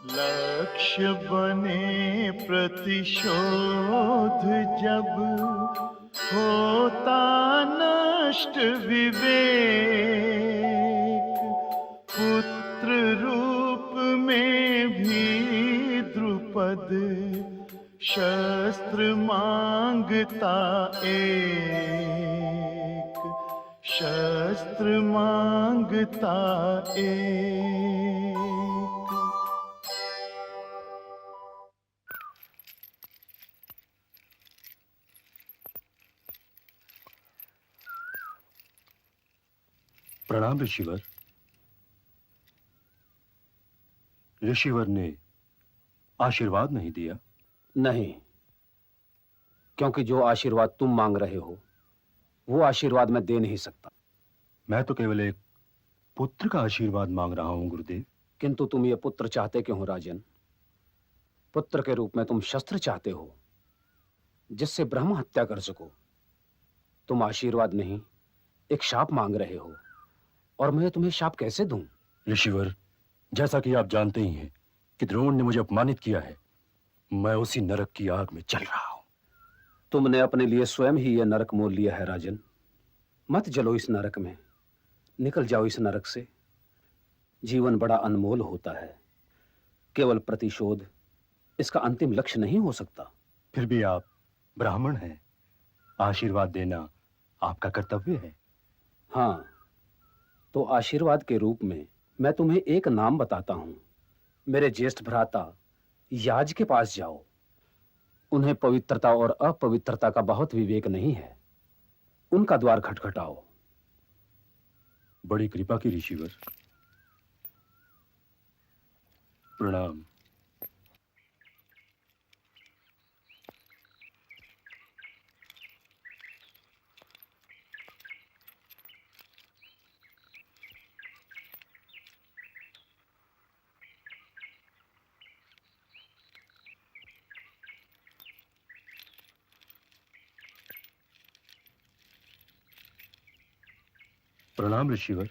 लक्ष्य बने प्रतिशोध जब होता नष्ट विवेक, पुत्र रूप में भी द्रुपद शस्त्र मांगता एक, शस्त्र मांगता एक। प्रणाम ऋषिवर। ऋषिवर ने आशीर्वाद नहीं दिया? नहीं, क्योंकि जो आशीर्वाद तुम मांग रहे हो वो आशीर्वाद मैं दे नहीं सकता। मैं तो केवल एक पुत्र का आशीर्वाद मांग रहा हूं गुरुदेव। किंतु तुम ये पुत्र चाहते क्यों हो राजन? पुत्र के रूप में तुम शस्त्र चाहते हो जिससे ब्रह्म हत्या कर सको। तुम आशीर्वाद नहीं, एक शाप मांग रहे हो, और मैं तुम्हें शाप कैसे दूं? ऋषिवर, जैसा कि आप जानते ही हैं कि द्रोण ने मुझे अपमानित किया है, मैं उसी नरक की आग में जल रहा हूं। तुमने अपने लिए स्वयं ही यह नरक मोल लिया है राजन। मत जलो इस नरक में, निकल जाओ इस नरक से। जीवन बड़ा अनमोल होता है, केवल प्रतिशोध इसका अंतिम लक्ष्य नहीं हो सकता। फिर भी आप ब्राह्मण हैं, आशीर्वाद देना आपका कर्तव्य है। हाँ, तो आशीर्वाद के रूप में मैं तुम्हें एक नाम बताता हूं। मेरे ज्येष्ठ भ्राता याज के पास जाओ। उन्हें पवित्रता और अपवित्रता का बहुत विवेक नहीं है। उनका द्वार खटखटाओ। बड़ी कृपा की ऋषिवर। प्रणाम। प्रणाम ऋषिवर।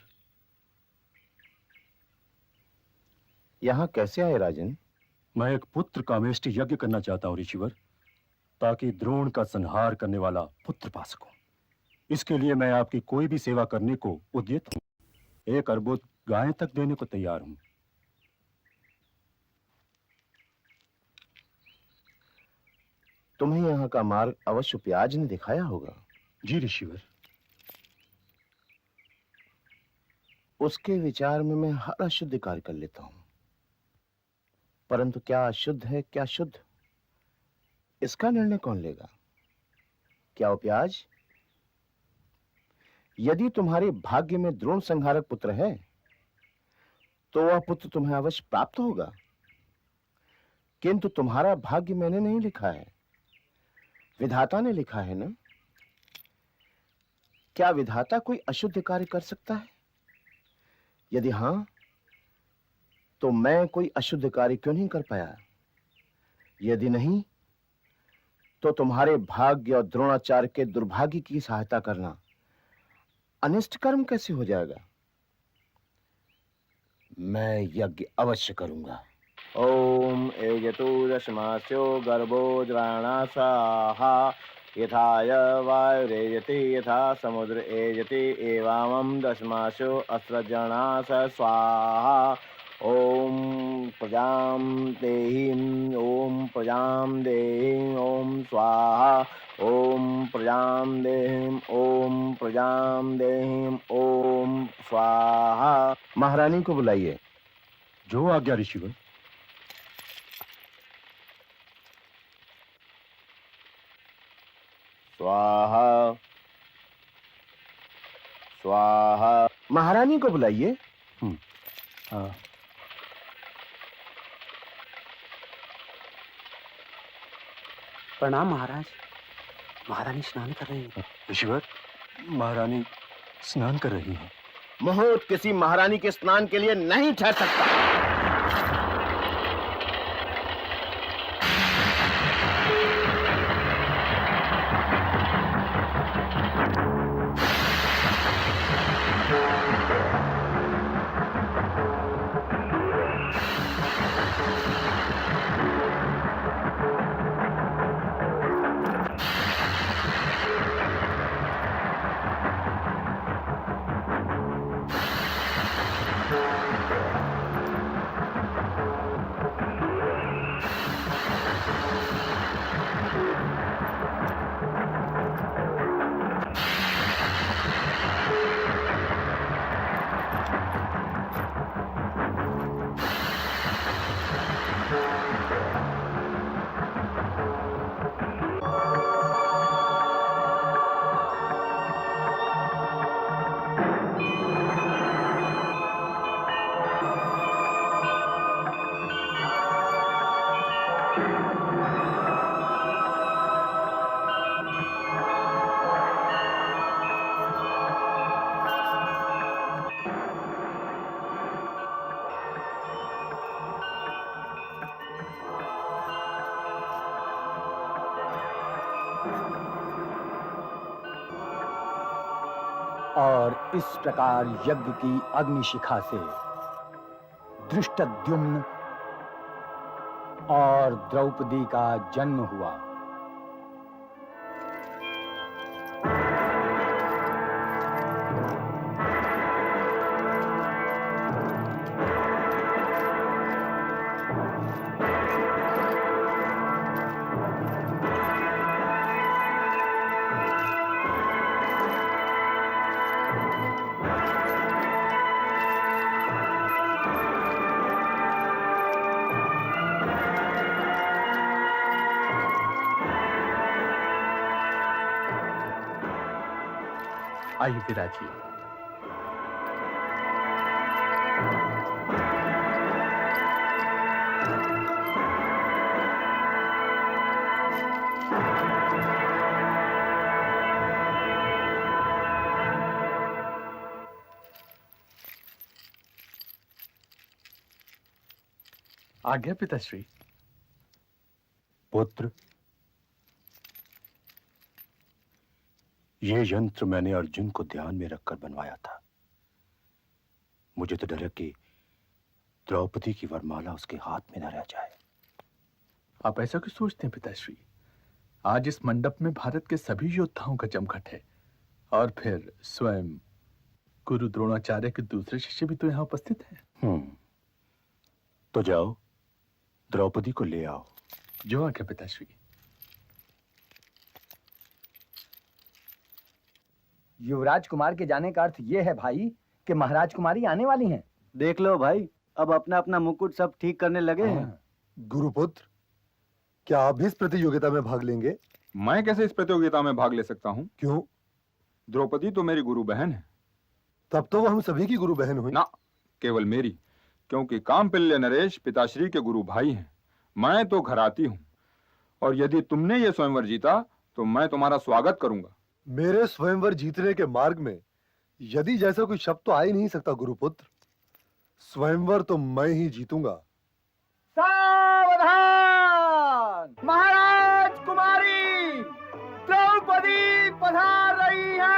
यहां कैसे आए राजन? मैं एक पुत्र कामेष्टि यज्ञ करना चाहता हूं ऋषिवर, ताकि द्रोण का संहार करने वाला पुत्र पा सकूं। इसके लिए मैं आपकी कोई भी सेवा करने को उद्यत हूं। एक अर्बुद गायें तक देने को तैयार हूं। तुम्हें यहाँ का मार्ग अवश्य प्याज ने दिखाया होगा। जी ऋषिवर। उसके विचार में मैं हर अशुद्ध कार्य कर लेता हूं, परंतु क्या अशुद्ध है क्या शुद्ध, इसका निर्णय कौन लेगा? क्या वो प्याज? यदि तुम्हारे भाग्य में द्रोण संहारक पुत्र है तो वह पुत्र तुम्हें अवश्य प्राप्त होगा, किंतु तुम्हारा भाग्य मैंने नहीं लिखा है, विधाता ने लिखा है ना। क्या विधाता कोई अशुद्ध कार्य कर सकता है? यदि हां, तो मैं कोई अशुद्ध कार्य क्यों नहीं कर पाया? यदि नहीं, तो तुम्हारे भाग्य और द्रोणाचार्य के दुर्भाग्य की सहायता करना अनिष्ट कर्म कैसे हो जाएगा? मैं यज्ञ अवश्य करूंगा। ओम एजतु दशमास्यो गर्भोद्राणासाहा यथाय वायुरेजति यथा समुद्र एजति एवं दशमास्यो अस्रजणास स्वाहा। ओम प्रजां देहि ओम प्रजां देहि ओम स्वाहा। ओम प्रजां देहि ओम प्रजां देहि ओम स्वाहा। महारानी को बुलाइए। जो आज्ञा ऋषिवर। स्वाहा स्वाहा। महारानी को बुलाइए। हाँ। प्रणाम महाराज। महारानी स्नान कर रही हैं। ऋषिवर, महारानी स्नान कर रही हैं। मुहूर्त किसी महारानी के स्नान के लिए नहीं ठहर सकता। और इस प्रकार यज्ञ की अग्निशिखा से धृष्टद्युम्न और द्रौपदी का जन्म हुआ। आइए पिताजी। आज्ञा पिताश्री। पुत्र, ये यंत्र मैंने अर्जुन को ध्यान में रखकर बनवाया था। मुझे तो डर है कि द्रौपदी की वरमाला उसके हाथ में न रह जाए। आप ऐसा क्यों सोचते हैं पिताश्री? आज इस मंडप में भारत के सभी योद्धाओं का जमघट है, और फिर स्वयं गुरु द्रोणाचार्य के दूसरे शिष्य भी तो यहाँ उपस्थित हैं। तो जाओ, द्रौपदी को ले आओ। जो आज्ञा पिताश्री। युवराज कुमार के जाने का अर्थ यह है भाई कि महाराज कुमारी आने वाली हैं। देख लो भाई, अब अपना अपना मुकुट सब ठीक करने लगे हैं। गुरुपुत्र, क्या आप भी इस प्रतियोगिता में भाग लेंगे? मैं कैसे इस प्रतियोगिता में भाग ले सकता हूँ? क्यों? द्रौपदी तो मेरी गुरु बहन है। तब तो वह हम सभी की गुरु बहन हुई। ना, केवल मेरी, क्योंकि कामपिल्य नरेश पिताश्री के गुरु भाई हैं। मैं तो घराती हूँ, और यदि तुमने ये स्वयंवर जीता तो मैं तुम्हारा स्वागत करूंगा। मेरे स्वयंवर जीतने के मार्ग में यदि जैसा कोई शब्द तो आ ही नहीं सकता गुरुपुत्र। स्वयंवर तो मैं ही जीतूंगा। सावधान! महाराज कुमारी द्रौपदी पधार रही है।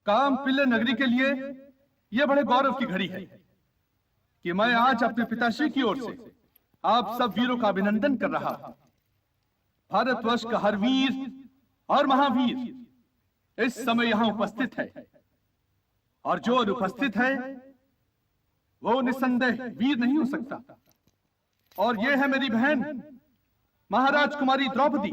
काम पिल्ले नगरी के लिए यह बड़े गौरव की घड़ी है कि मैं आज अपने पिताश्री की ओर से आप सब वीरों का अभिनंदन कर रहा हूं। भारतवर्ष का हर वीर और महावीर इस समय यहां उपस्थित है, और जो अनुपस्थित है वो निसंदेह वीर नहीं हो सकता। और ये है मेरी बहन महाराज कुमारी द्रौपदी।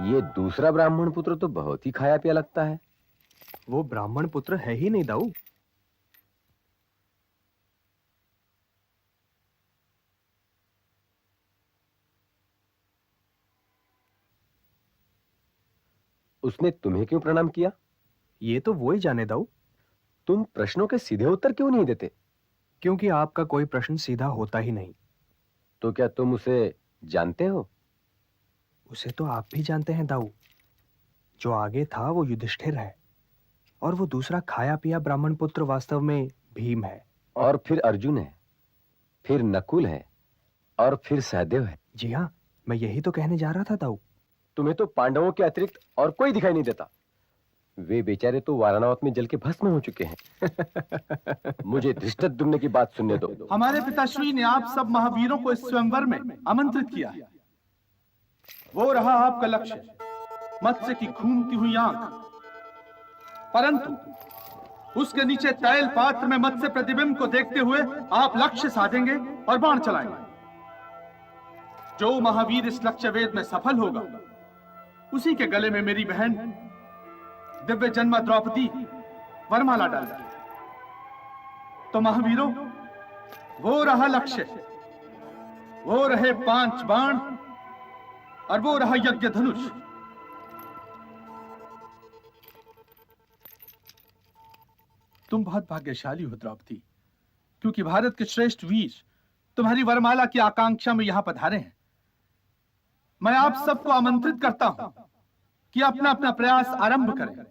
ये दूसरा ब्राह्मण पुत्र तो बहुत ही खाया पिया लगता है। वो ब्राह्मण पुत्र है ही नहीं दाऊ। उसने तुम्हें क्यों प्रणाम किया? ये तो वो ही जाने दाऊ। तुम प्रश्नों के सीधे उत्तर क्यों नहीं देते? क्योंकि आपका कोई प्रश्न सीधा होता ही नहीं। तो क्या तुम उसे जानते हो? उसे तो आप भी जानते हैं दाऊ। जो आगे था वो युधिष्ठिर है, और वो दूसरा खाया पिया ब्राह्मण पुत्र वास्तव में भीम है। और फिर अर्जुन है, फिर नकुल है, और फिर सहदेव है। जी हाँ, मैं यही तो कहने जा रहा था दाऊ। तुम्हें तो पांडवों के अतिरिक्त और कोई दिखाई नहीं देता। वे बेचारे तो वाराणवत में जल के भस्म हो चुके हैं। मुझे धृष्टद्युम्न की बात सुनने दो। हमारे पिताश्री ने आप सब महावीरों को इस स्वयंवर में आमंत्रित किया है। वो रहा आपका लक्ष्य, मत्स्य की घूमती हुई आंख। परंतु उसके नीचे तैल पात्र में मत्स्य प्रतिबिंब को देखते हुए आप लक्ष्य साधेंगे और बाण चलाएंगे। जो महावीर इस लक्ष्य वेद में सफल होगा, उसी के गले में मेरी बहन दिव्य जन्मा द्रौपदी वरमाला डालेगी। तो महावीरों, वो रहा लक्ष्य, वो रहे 5 बाण, और वो रहा यज्ञ धनुष। तुम बहुत भाग्यशाली हो द्रौपदी, क्योंकि भारत के श्रेष्ठ वीर तुम्हारी वरमाला की आकांक्षा में यहां पधारे हैं। मैं आप सबको आमंत्रित करता हूं कि अपना अपना प्रयास आरंभ करें।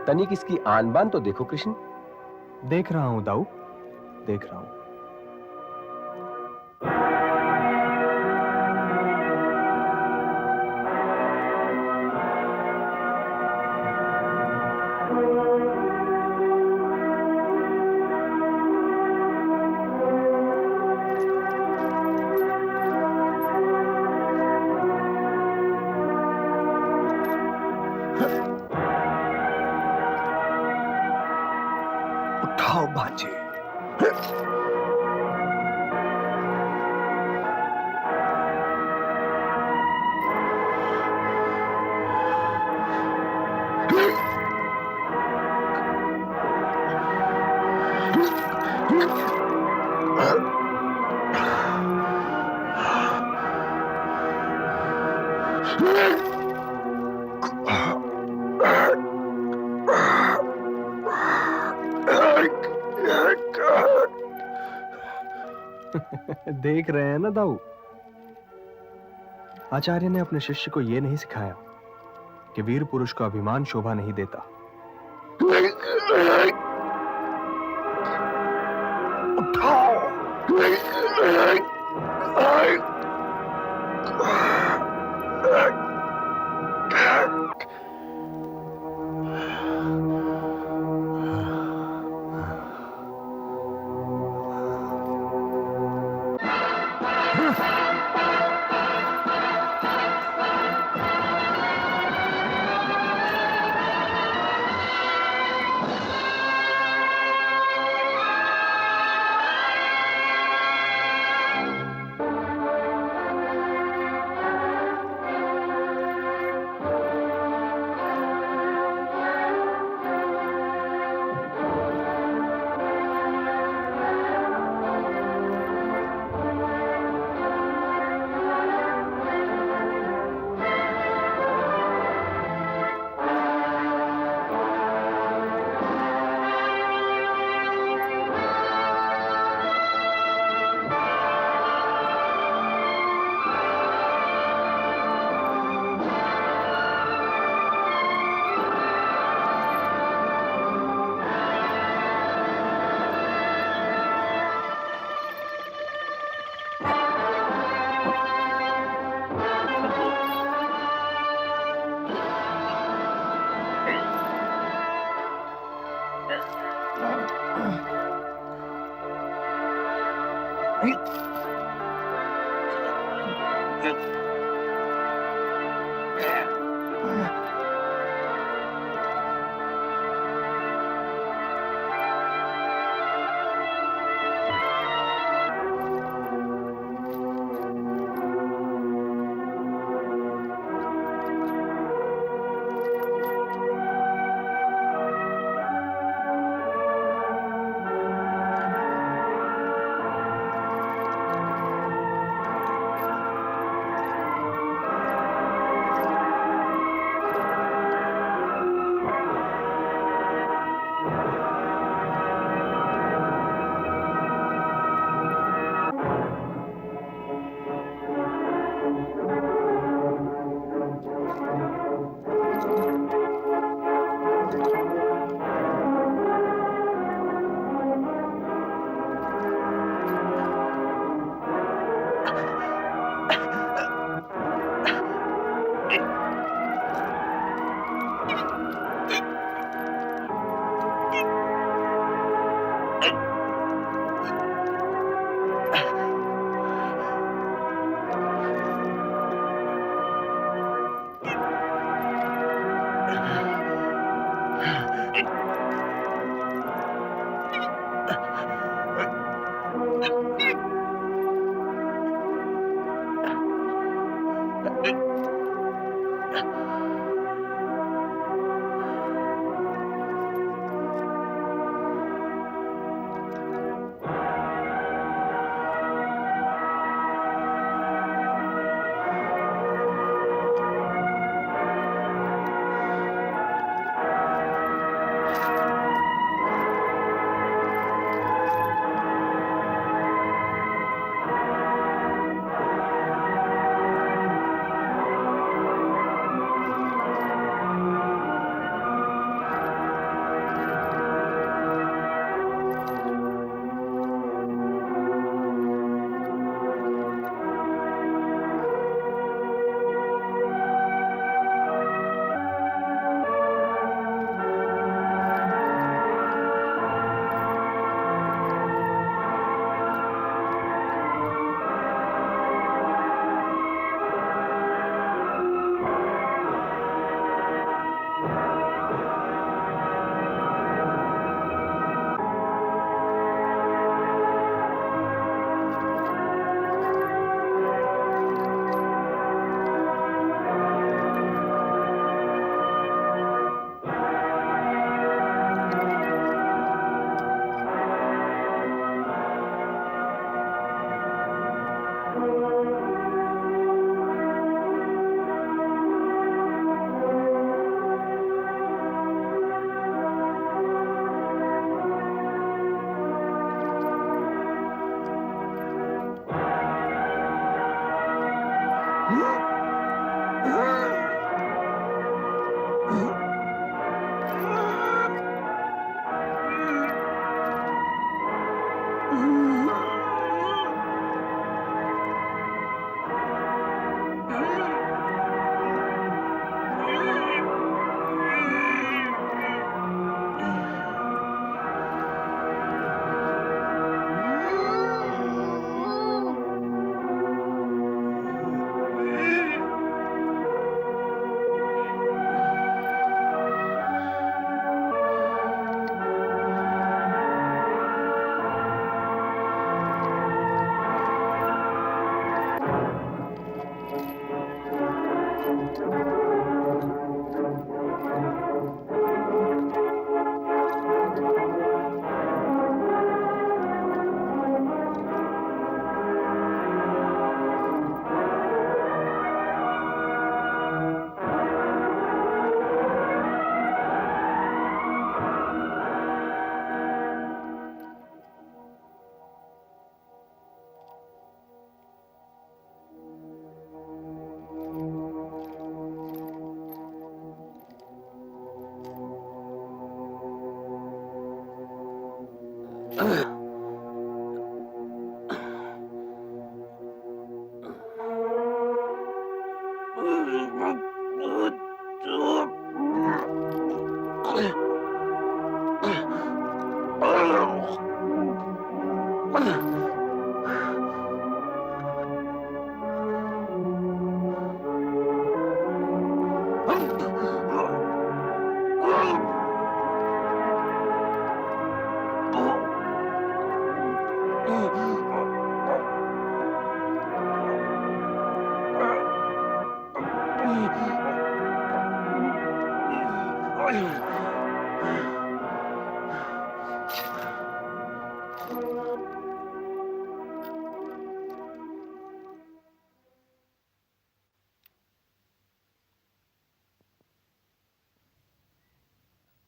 तनिक इसकी आन बान तो देखो कृष्ण। देख रहा हूं दाऊ, देख रहा हूं। उठाओ बाजी। देख रहे हैं ना दाऊ, आचार्य ने अपने शिष्य को यह नहीं सिखाया कि वीर पुरुष को अभिमान शोभा नहीं देता।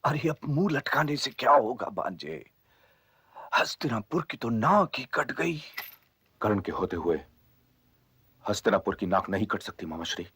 अरे अब मुंह लटकाने से क्या होगा भांजे? हस्तिनापुर की तो नाक ही कट गई। कर्ण के होते हुए हस्तिनापुर की नाक नहीं कट सकती मामाश्री।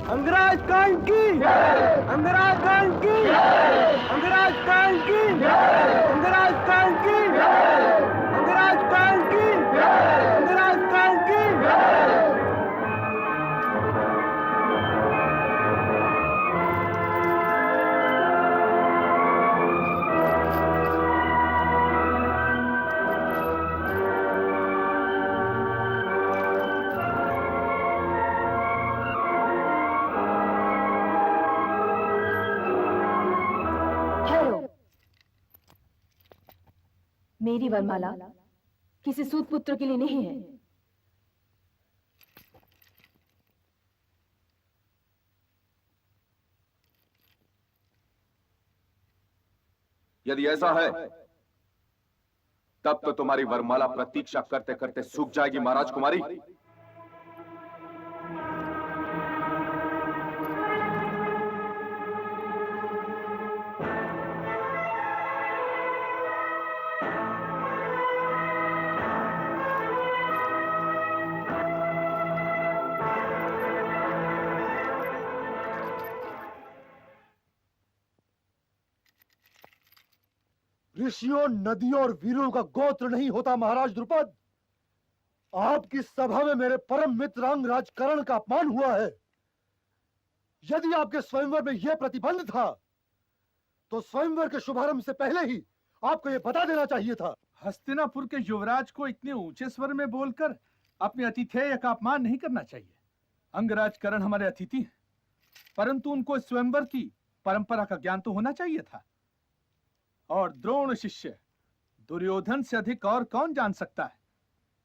अंगराज कांड की, अंगराज कांड की, अंगराज कांड की, अंगराज कांड की, अंगराज कांड की, अंगराज कांड की। मेरी वरमाला किसी सूत पुत्र के लिए नहीं है। यदि ऐसा है तब तो तुम्हारी वरमाला प्रतीक्षा करते करते सूख जाएगी महाराज कुमारी। ऋषियों, नदियों और वीरों का गोत्र नहीं होता महाराज द्रुपद। आपकी सभा में मेरे परम मित्र अंगराज कर्ण का अपमान हुआ है। यदि आपके स्वयंवर में यह प्रतिबंध था तो स्वयंवर के शुभारंभ से पहले ही आपको यह बता देना चाहिए था। हस्तिनापुर के युवराज को इतने ऊंचे स्वर में बोलकर अपने अतिथेय का अपमान नहीं करना चाहिए। अंगराज कर्ण हमारे अतिथि हैं, परंतु उनको स्वयंवर की परंपरा का ज्ञान तो होना चाहिए था। और द्रोण शिष्य दुर्योधन से अधिक और कौन जान सकता है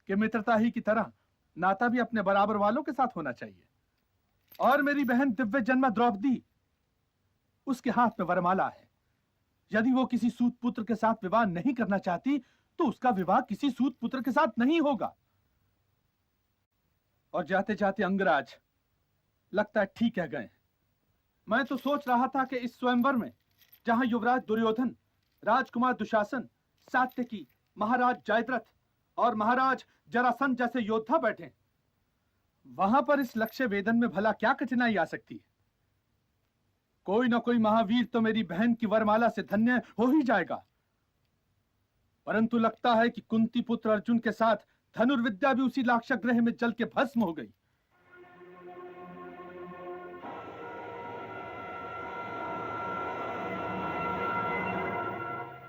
कि मित्रता ही की तरह नाता भी अपने बराबर वालों के साथ होना चाहिए। और मेरी बहन दिव्य जन्मा द्रौपदी, उसके हाथ में वरमाला है। यदि वो किसी सूत पुत्र के साथ विवाह नहीं करना चाहती तो उसका विवाह किसी सूत पुत्र के साथ नहीं होगा। और जाते जाते अंगराज, लगता है ठीक कह गए। मैं तो सोच रहा था कि इस स्वयंवर में जहां युवराज दुर्योधन, राजकुमार दुशासन, सात्यकी, महाराज जयद्रथ और महाराज जरासंध जैसे योद्धा बैठे, वहां पर इस लक्ष्य वेदन में भला क्या कठिनाई आ सकती है। कोई ना कोई महावीर तो मेरी बहन की वरमाला से धन्य हो ही जाएगा। परंतु लगता है कि कुंती पुत्र अर्जुन के साथ धनुर्विद्या भी उसी लाक्षागृह में जल के भस्म हो गई।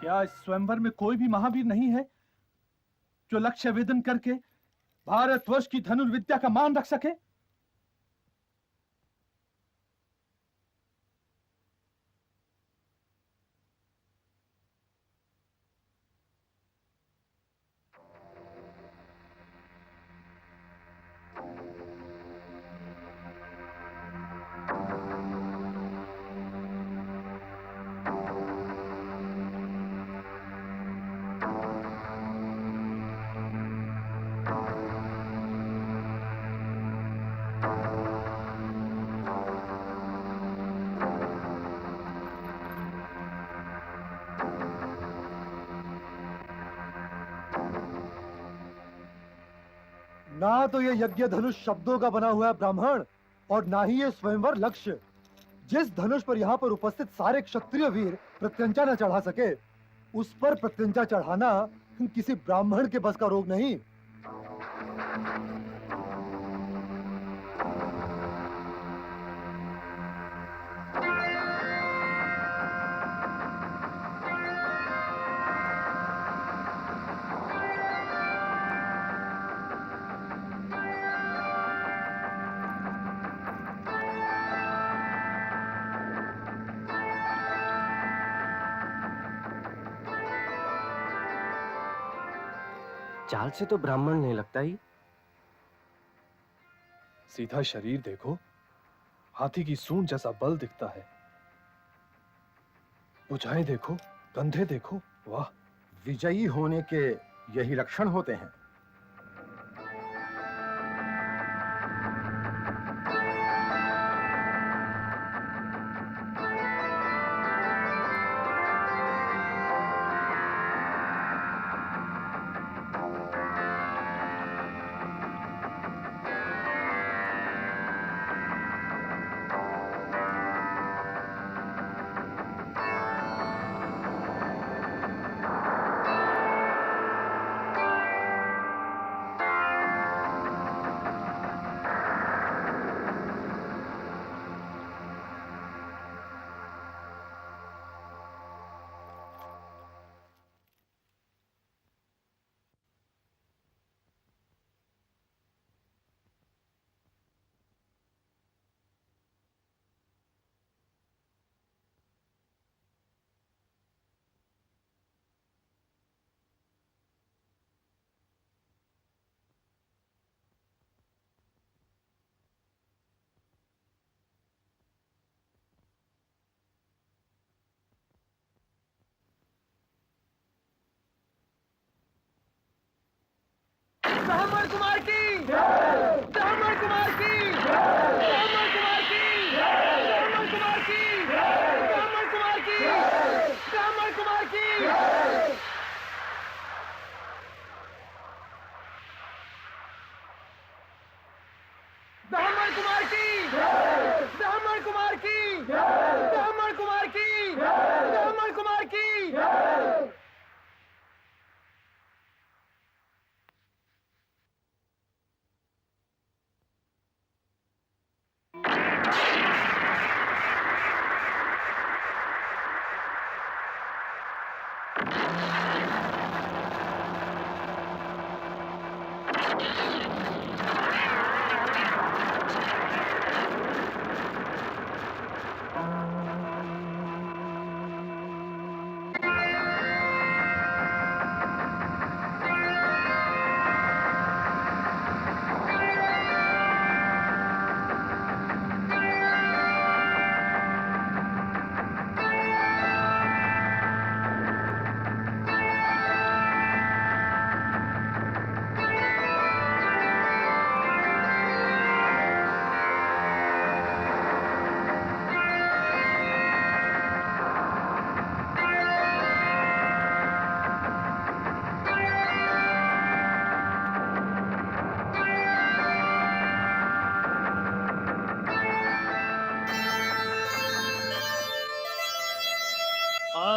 क्या इस स्वयंवर में कोई भी महावीर नहीं है जो लक्ष्य वेदन करके भारतवर्ष की धनुर्विद्या का मान रख सके? ना तो ये यज्ञ धनुष शब्दों का बना हुआ है ब्राह्मण, और ना ही ये स्वयंवर लक्ष्य। जिस धनुष पर यहाँ पर उपस्थित सारे क्षत्रिय वीर प्रत्यंचा न चढ़ा सके, उस पर प्रत्यंचा चढ़ाना किसी ब्राह्मण के बस का रोग नहीं। चाल से तो ब्राह्मण नहीं लगता ही। सीधा शरीर देखो, हाथी की सूंड जैसा बल दिखता है। भुजाएं देखो, कंधे देखो, वाह! विजयी होने के यही लक्षण होते हैं।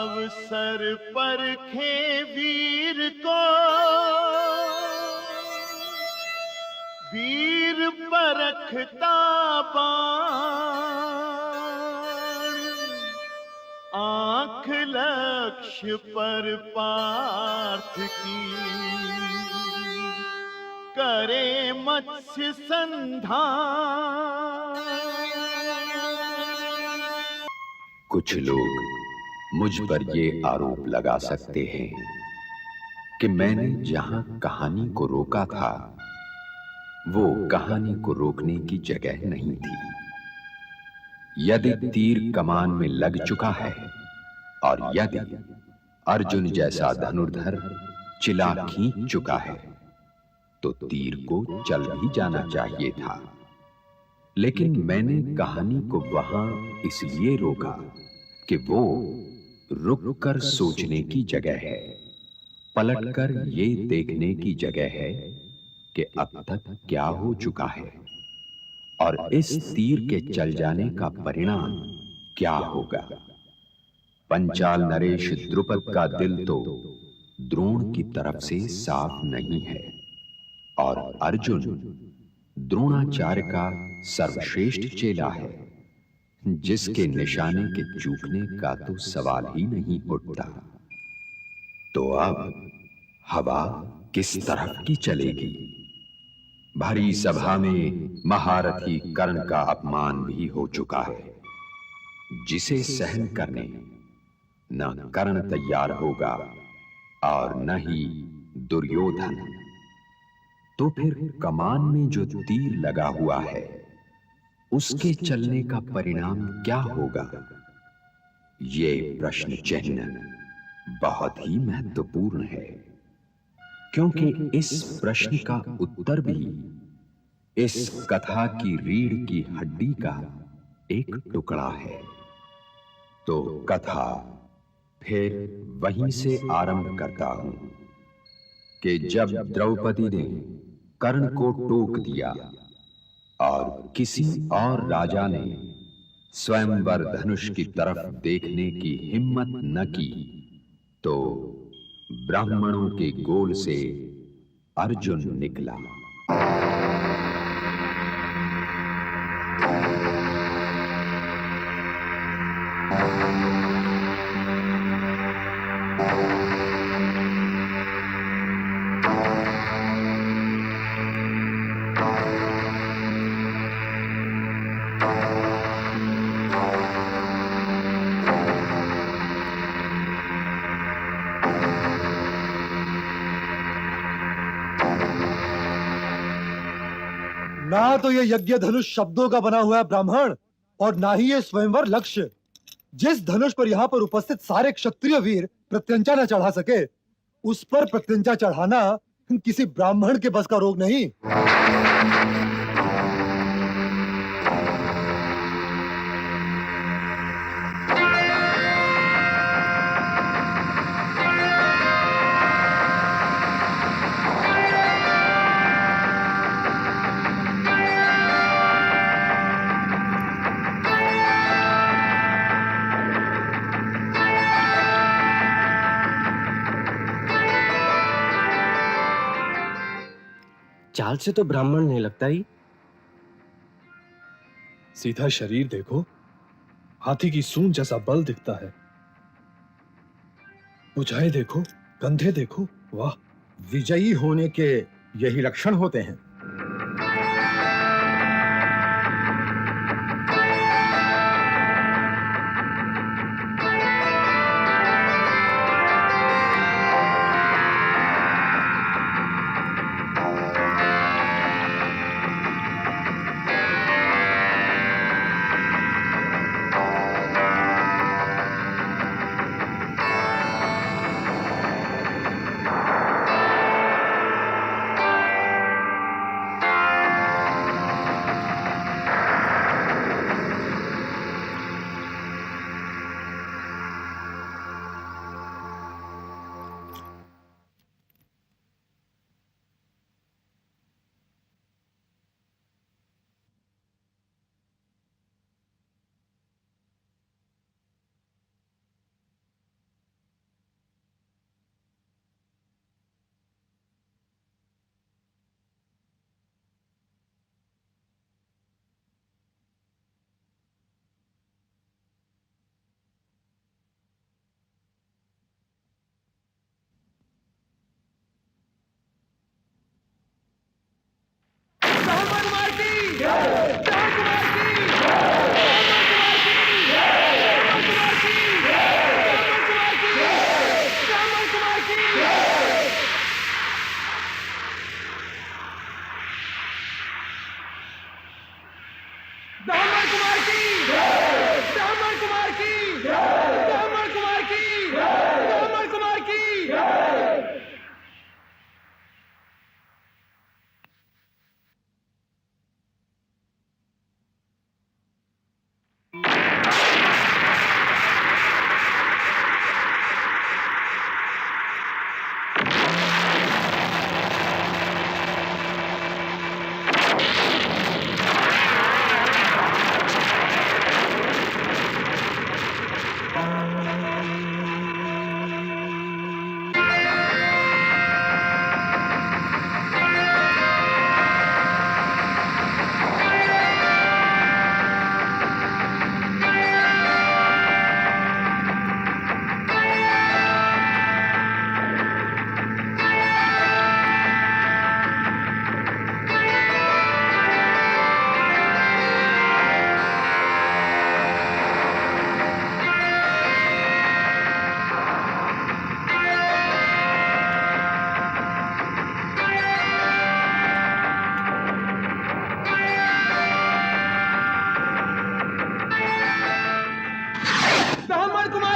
अवसर पर खे वीर को, वीर परखता बाण, आंख लक्ष्य पर पार्थ की, करे मत्स्य संधान। कुछ लोग मुझ पर ये आरोप लगा सकते हैं कि मैंने जहां कहानी को रोका था वो कहानी को रोकने की जगह नहीं थी। यदि तीर कमान में लग चुका है और यदि अर्जुन जैसा धनुर्धर चिला खींच चुका है तो तीर को चल भी जाना चाहिए था। लेकिन मैंने कहानी को वहां इसलिए रोका कि वो रुक कर सोचने की जगह है, पलटकर ये देखने की जगह है कि अब तक क्या हो चुका है और इस तीर के चल जाने का परिणाम क्या होगा। पंचाल नरेश द्रुपद का दिल तो द्रोण की तरफ से साफ नहीं है और अर्जुन द्रोणाचार्य का सर्वश्रेष्ठ चेला है, जिसके निशाने के चूकने का तो सवाल ही नहीं उठता। तो अब हवा किस तरफ की चलेगी? भरी सभा में महारथी कर्ण का अपमान भी हो चुका है, जिसे सहन करने न कर्ण तैयार होगा और न ही दुर्योधन। तो फिर कमान में जो तीर लगा हुआ है उसके चलने का परिणाम क्या होगा? ये प्रश्न चिन्ह बहुत ही महत्वपूर्ण है, क्योंकि इस प्रश्न का उत्तर भी इस कथा की रीढ़ की हड्डी का एक टुकड़ा है। तो कथा फिर वहीं से आरंभ करता हूं कि जब द्रौपदी ने कर्ण को टोक दिया और किसी और राजा ने स्वयंवर धनुष की तरफ देखने की हिम्मत न की, तो ब्राह्मणों के गोल से अर्जुन निकला। ना तो ये यज्ञ धनुष शब्दों का बना हुआ है ब्राह्मण, और ना ही ये स्वयंवर लक्ष्य। जिस धनुष पर यहाँ पर उपस्थित सारे क्षत्रिय वीर प्रत्यंचा न चढ़ा सके, उस पर प्रत्यंचा चढ़ाना किसी ब्राह्मण के बस का रोग नहीं। चाल से तो ब्राह्मण नहीं लगता ही। सीधा शरीर देखो, हाथी की सूंड जैसा बल दिखता है। भुजाएं देखो, कंधे देखो, वाह! विजयी होने के यही लक्षण होते हैं।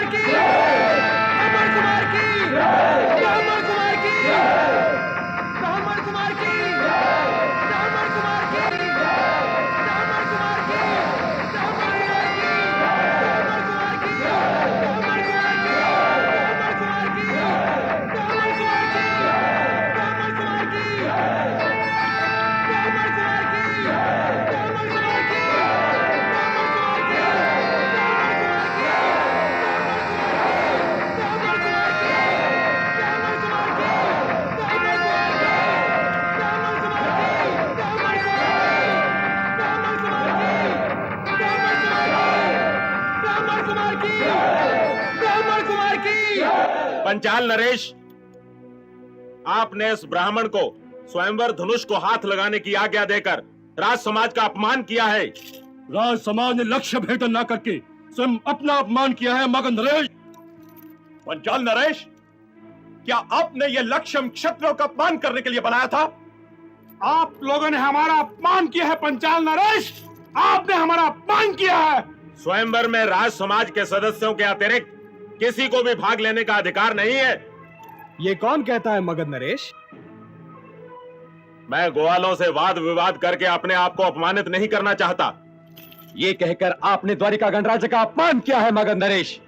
की ब्राह्मण कुमार की ब्राह्मण कुमार की ब्राह्मण कुमार की ब्राह्मण कुमार की ब्राह्मण कुमार की ब्राह्मण कुमार की ब्राह्मण कुमार की ब्राह्मण कुमार की ब्राह्मण कुमार की ब्राह्मण कुमार की ब्राह्मण कुमार की ब्राह्मण कुमार की ब्राह्मण कुमार की पंचाल नरेश, आपने इस ब्राह्मण को स्वयंवर धनुष को हाथ लगाने की आज्ञा देकर राज समाज का अपमान किया है। राज समाज ने लक्ष्य भेदन ना करके स्वयं अपना अपमान किया है मगन नरेश। पंचाल नरेश, क्या आपने यह लक्ष्य क्षत्रियों का अपमान करने के लिए बनाया था? आप लोगों ने हमारा अपमान किया है पंचाल नरेश, आपने हमारा अपमान किया है। स्वयंवर में राज समाज के सदस्यों के अतिरिक्त किसी को भी भाग लेने का अधिकार नहीं है। ये कौन कहता है मगध नरेश? मैं ग्वालों से वाद विवाद करके अपने आप को अपमानित नहीं करना चाहता। ये कहकर आपने द्वारिका गणराज्य का अपमान किया है मगध नरेश।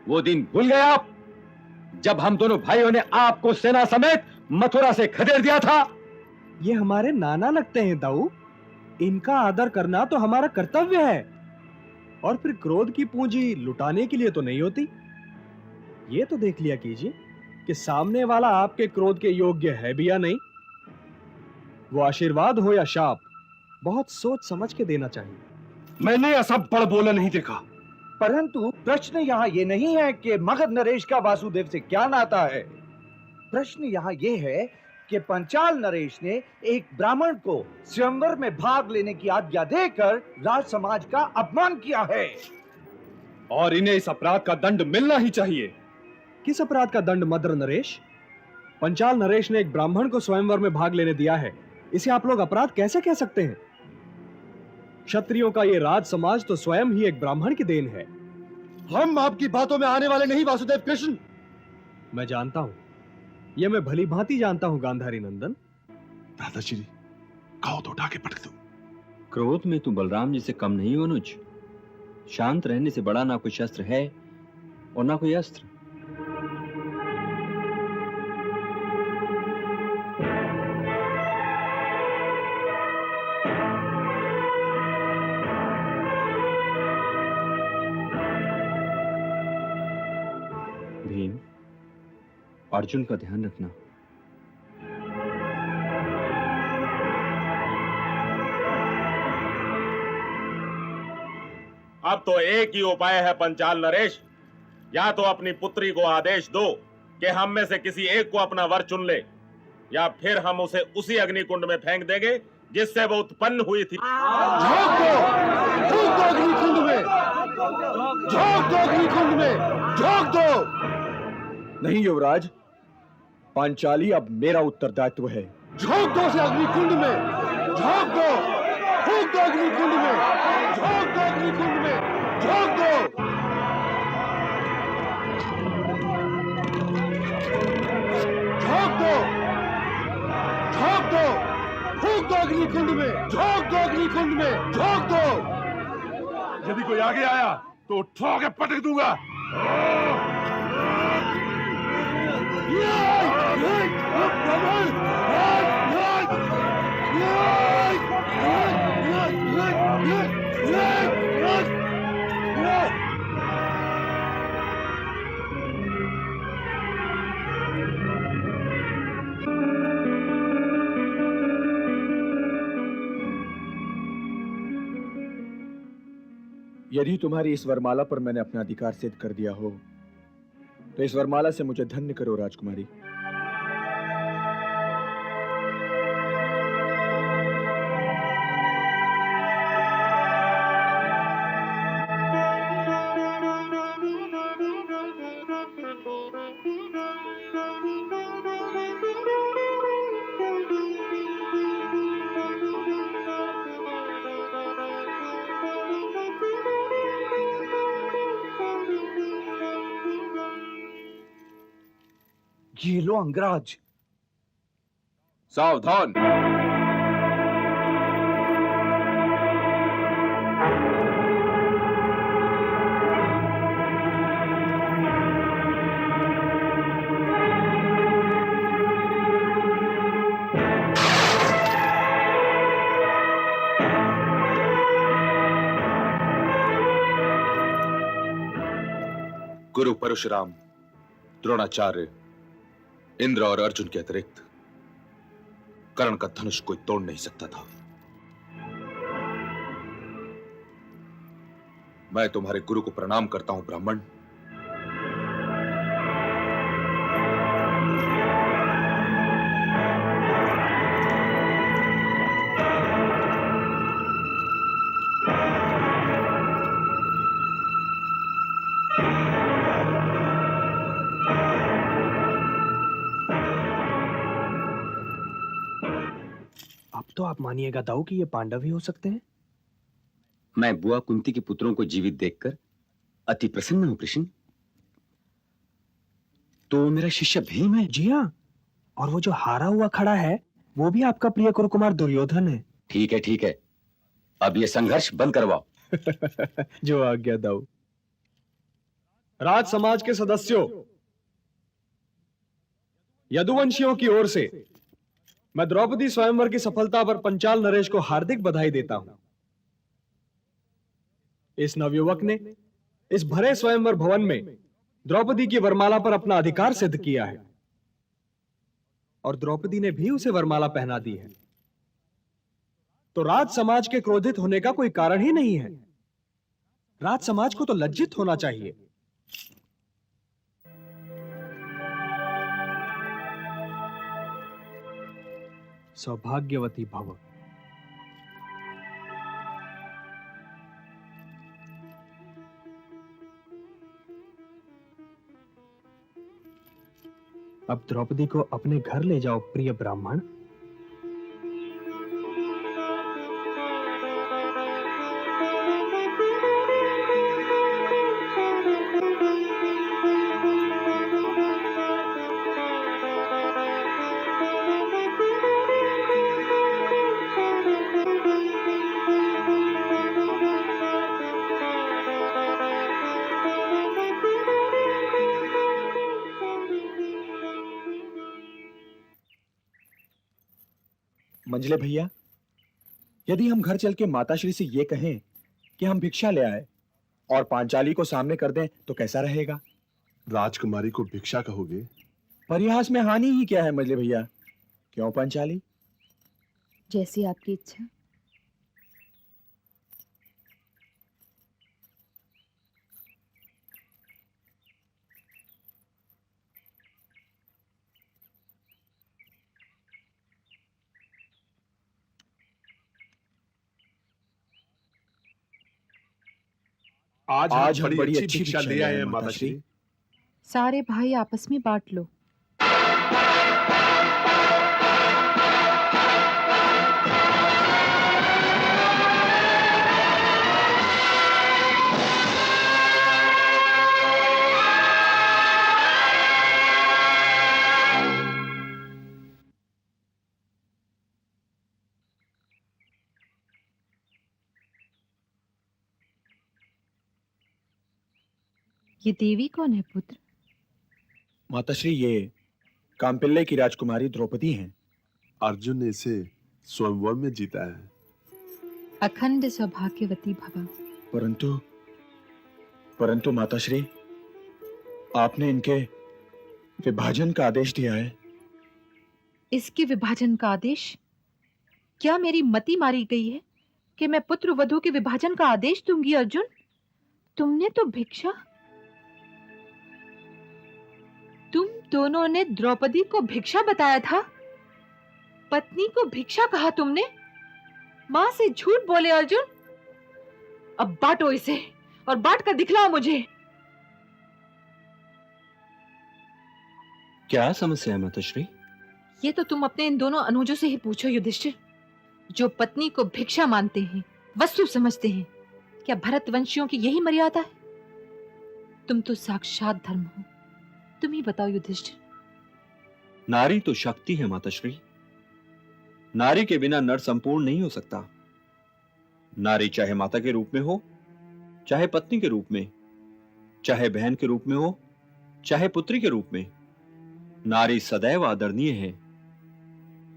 वो दिन भूल गए आप जब हम दोनों भाइयों ने आपको सेना समेत मथुरा से खदेड़ दिया था? ये हमारे नाना लगते हैं दाऊ, इनका आदर करना तो हमारा कर्तव्य है। और फिर क्रोध की पूंजी लुटाने के लिए तो नहीं होती। ये तो देख लिया कीजिए कि सामने वाला आपके क्रोध के योग्य है भी या नहीं। वो आशीर्वाद हो या शाप, बहुत सोच समझ के देना चाहिए। मैंने ऐसा बड़ बोला नहीं देखा। परंतु प्रश्न यहाँ ये नहीं है कि मगध नरेश का वासुदेव से क्या नाता है। प्रश्न यहाँ ये है कि पंचाल नरेश ने एक ब्राह्मण को स्वयंवर में भाग लेने की आज्ञा देकर राज समाज का अपमान किया है। और इन्हें इस अपराध का दंड मिलना ही चाहिए। किस अपराध का दंड मद्र नरेश? पंचाल नरेश ने एक ब्राह्मण को स्वयंवर में भाग लेने दिया है, इसे आप लोग अपराध कैसे कह सकते हैं? क्षत्रियों का ये राज समाज तो स्वयं ही एक ब्राह्मण की देन है। हम आपकी बातों में आने वाले नहीं वासुदेव कृष्ण। मैं जानता हूं, यह मैं भली भांति जानता हूं गांधारी नंदन। दादाश्री, कहो तो उठा के पटक दो। क्रोध में तू बलराम जी से कम नहीं हो अनुज। शांत रहने से बड़ा ना कोई शस्त्र है और ना कोई अस्त्र। भीम, अर्जुन का ध्यान रखना। अब तो एक ही उपाय है पंचाल नरेश, या तो अपनी पुत्री को आदेश दो कि हम में से किसी एक को अपना वर चुन ले, या फिर हम उसे उसी अग्निकुंड में फेंक देंगे जिससे वो उत्पन्न हुई थी। झोंक दो अग्निकुंड में, झोंक दो अग्निकुंड में, झोंक दो। नहीं युवराज, पांचाली अब मेरा उत्तरदायित्व है। झोंक दो उसे अग्निकुंड में, झोंक दो, फूंक दो अग्निकुंड में, झोंक दो अग्निकुंड में, झोंक दो। झोंक दो, झोंक दो, फूंक दो अग्निकुंड में, झोंक दो अग्निकुंड में, झोंक दो। यदि कोई आगे आया तो उठा के पटक दूंगा। यदि तुम्हारी इस वरमाला पर मैंने अपना अधिकार सिद्ध कर दिया हो तो इस वरमाला से मुझे धन्य करो राजकुमारी। ये लो अंगराज। सावधान। गुरु परशुराम, द्रोणाचार्य, इंद्र और अर्जुन के अतिरिक्त कर्ण का धनुष कोई तोड़ नहीं सकता था। मैं तुम्हारे गुरु को प्रणाम करता हूं ब्राह्मण। अब तो आप मानिएगा दाऊ कि ये पांडव ही हो सकते हैं। मैं बुआ कुंती के पुत्रों को जीवित देखकर अति प्रसन्न हूं कृष्ण। तो मेरा शिष्य भीम है? जी हाँ, और वो जो हारा हुआ खड़ा है वो भी आपका प्रिय कुरुकुमार दुर्योधन है। ठीक है ठीक है, अब ये संघर्ष बंद करवाओ। जो आज्ञा दाऊ। राज समाज के सदस्यों, यदुवंशियों की ओर से मैं द्रौपदी स्वयंवर की सफलता पर पंचाल नरेश को हार्दिक बधाई देता हूं। इस नवयुवक ने इस भरे स्वयंवर भवन में द्रौपदी की वरमाला पर अपना अधिकार सिद्ध किया है और द्रौपदी ने भी उसे वरमाला पहना दी है। तो राज समाज के क्रोधित होने का कोई कारण ही नहीं है। राज समाज को तो लज्जित होना चाहिए। सौभाग्यवती भव। अब द्रौपदी को अपने घर ले जाओ प्रिय ब्राह्मण। मंजले भैया, यदि हम घर चल के माताश्री से ये कहें कि हम भिक्षा ले आए और पांचाली को सामने कर दें तो कैसा रहेगा? राजकुमारी को भिक्षा कहोगे? परिहास में हानि ही क्या है मंजले भैया? क्यों पांचाली? जैसी आपकी इच्छा। आज हम बड़ी अच्छी भिक्षा ले आए हैं माताश्री। सारे भाई आपस में बांट लो। ये देवी कौन है पुत्र? माताश्री, ये कांपिल्ले की राजकुमारी द्रौपदी हैं। अर्जुन ने इसे स्वयंवर में जीता है। अखंड सौभाग्यवती भवा। परंतु माताश्री, आपने इनके विभाजन का आदेश दिया है। इसके विभाजन का आदेश? क्या मेरी मति मारी गई है कि मैं पुत्र वधू के विभाजन का आदेश दूंगी? अर्जुन, तुमने तो भिक्षा, तुम दोनों ने द्रौपदी को भिक्षा बताया था, पत्नी को भिक्षा कहा तुमने। मां से झूठ बोले अर्जुन। अब बांटो इसे और बांट कर दिखलाओ मुझे। क्या समस्या है माताश्री? ये तो तुम अपने इन दोनों अनुजों से ही पूछो युधिष्ठिर, जो पत्नी को भिक्षा मानते हैं, वस्तु समझते हैं। क्या भरतवंशियों की यही मर्यादा है? तुम तो साक्षात धर्म हो। तुम ही बताओ युधिष्ठिर, नारी तो शक्ति है माताश्री। नारी के बिना नर संपूर्ण नहीं हो सकता। नारी चाहे माता के रूप में हो, चाहे पत्नी के रूप में, चाहे बहन के रूप में हो, चाहे पुत्री के रूप में, नारी सदैव आदरणीय है।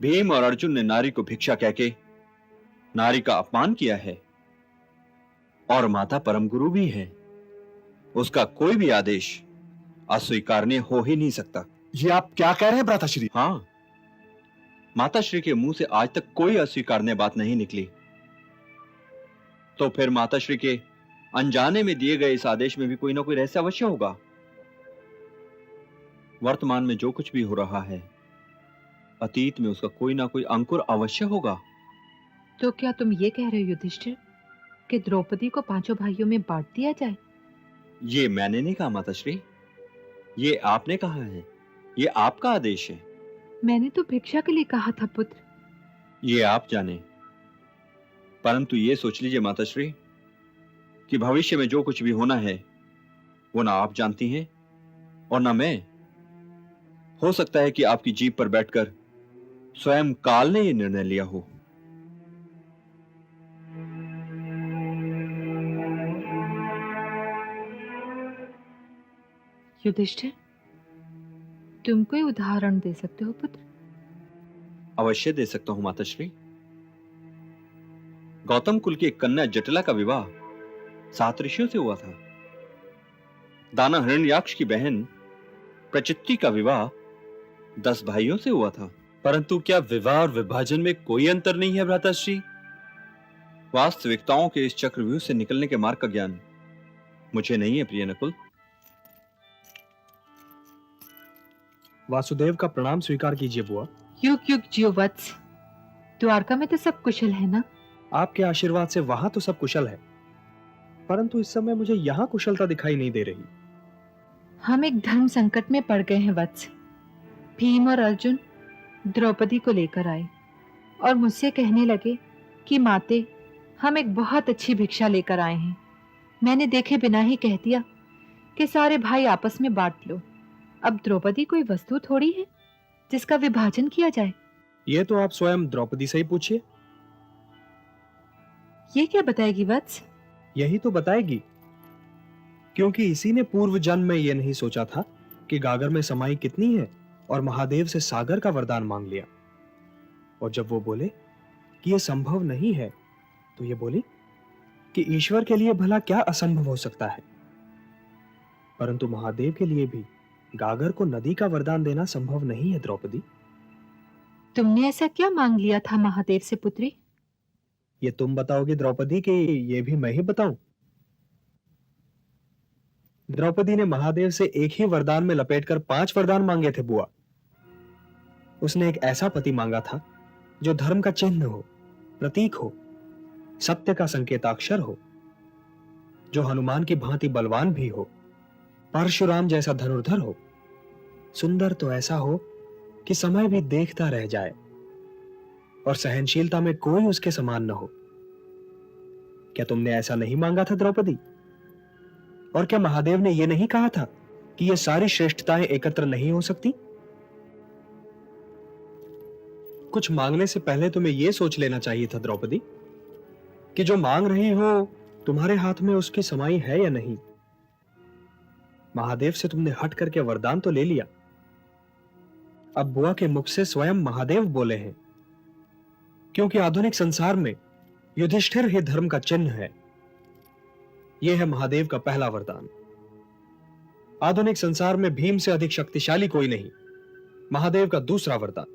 भीम और अर्जुन ने नारी को भिक्षा कहके नारी का अपमान किया है, और माता परम गुरु भी है। उसका कोई भी आदेश अस्वीकारनीय हो ही नहीं सकता। ये आप क्या कह रहे हैं भ्राताश्री? हाँ, माताश्री के मुंह से आज तक कोई अस्वीकारनीय बात नहीं निकली, तो फिर माताश्री के अनजाने में दिए गए इस आदेश में भी कोई ना कोई रहस्य अवश्य होगा। वर्तमान में जो कुछ भी हो रहा है, अतीत में उसका कोई ना कोई अंकुर अवश्य होगा। तो क्या तुम ये कह रहे हो युधिष्ठिर कि द्रौपदी को पांचों भाइयों में बांट दिया जाए? ये मैंने नहीं कहा माताश्री, ये आपने कहा है, ये आपका आदेश है। मैंने तो भिक्षा के लिए कहा था पुत्र। ये आप जाने, परंतु ये सोच लीजिए माताश्री कि भविष्य में जो कुछ भी होना है वो ना आप जानती हैं और ना मैं। हो सकता है कि आपकी जीभ पर बैठकर स्वयं काल ने यह निर्णय लिया हो। युधिष्ठिर, तुम कोई उदाहरण दे सकते हो पुत्र? अवश्य दे सकता हूं माताश्री। गौतम कुल की एक कन्या जटिला का विवाह 7 ऋषियों से हुआ था। दाना हिरण्याक्ष की बहन प्रचित्ति का विवाह 10 भाइयों से हुआ था। परंतु क्या विवाह और विभाजन में कोई अंतर नहीं है भ्राताश्री? वास्तविकताओं के इस चक्रव्यूह से निकलने के मार्ग का ज्ञान मुझे नहीं है प्रिय नकुल। वासुदेव का प्रणाम स्वीकार कीजिए बुआ। युग युग जियो वत्स। द्वारका में तो सब कुशल है ना? आपके आशीर्वाद से वहां तो सब कुशल है, परंतु इस समय मुझे यहाँ कुशलता दिखाई नहीं दे रही। हम एक धर्म संकट में पड़ गए हैं वत्स। भीम और अर्जुन द्रौपदी को लेकर आए और मुझसे कहने लगे कि माते, हम एक बहुत अच्छी भिक्षा लेकर आए हैं। मैंने देखे बिना ही कह दिया कि सारे भाई आपस में बांट लो। अब द्रौपदी कोई वस्तु थोड़ी है जिसका विभाजन किया जाए। ये तो आप स्वयं द्रौपदी से ही पूछिए। ये क्या बताएगी वत्स? यही तो बताएगी, क्योंकि इसी ने पूर्व जन्म में यह नहीं सोचा था कि गागर में समाई कितनी है और महादेव से सागर का वरदान मांग लिया। और जब वो बोले कि यह संभव नहीं है, तो ये बोली कि ईश्वर के लिए भला क्या असंभव हो सकता है। परंतु महादेव के लिए भी गागर को नदी का वरदान देना संभव नहीं है द्रौपदी। तुमने ऐसा क्या मांग लिया था महादेव से पुत्री? ये तुम बताओगी द्रौपदी कि ये भी मैं ही बताऊं? द्रौपदी ने महादेव से एक ही वरदान में लपेटकर 5 वरदान मांगे थे बुआ। उसने एक ऐसा पति मांगा था जो धर्म का चिन्ह हो, प्रतीक हो, सत्य का संकेताक्षर हो, जो हनुमान की भांति बलवान भी हो, परशुराम जैसा धनुर्धर हो, सुंदर तो ऐसा हो कि समय भी देखता रह जाए, और सहनशीलता में कोई उसके समान न हो। क्या तुमने ऐसा नहीं मांगा था द्रौपदी? और क्या महादेव ने यह नहीं कहा था कि ये सारी श्रेष्ठताएं एकत्र नहीं हो सकती? कुछ मांगने से पहले तुम्हें यह सोच लेना चाहिए था द्रौपदी कि जो मांग रही हो तुम्हारे हाथ में उसकी समाई है या नहीं। महादेव से तुमने हट करके वरदान तो ले लिया। अब बुआ के मुख से स्वयं महादेव बोले हैं, क्योंकि आधुनिक संसार में युधिष्ठिर ही धर्म का चिन्ह है। यह है महादेव का पहला वरदान। आधुनिक संसार में भीम से अधिक शक्तिशाली कोई नहीं। महादेव का दूसरा वरदान।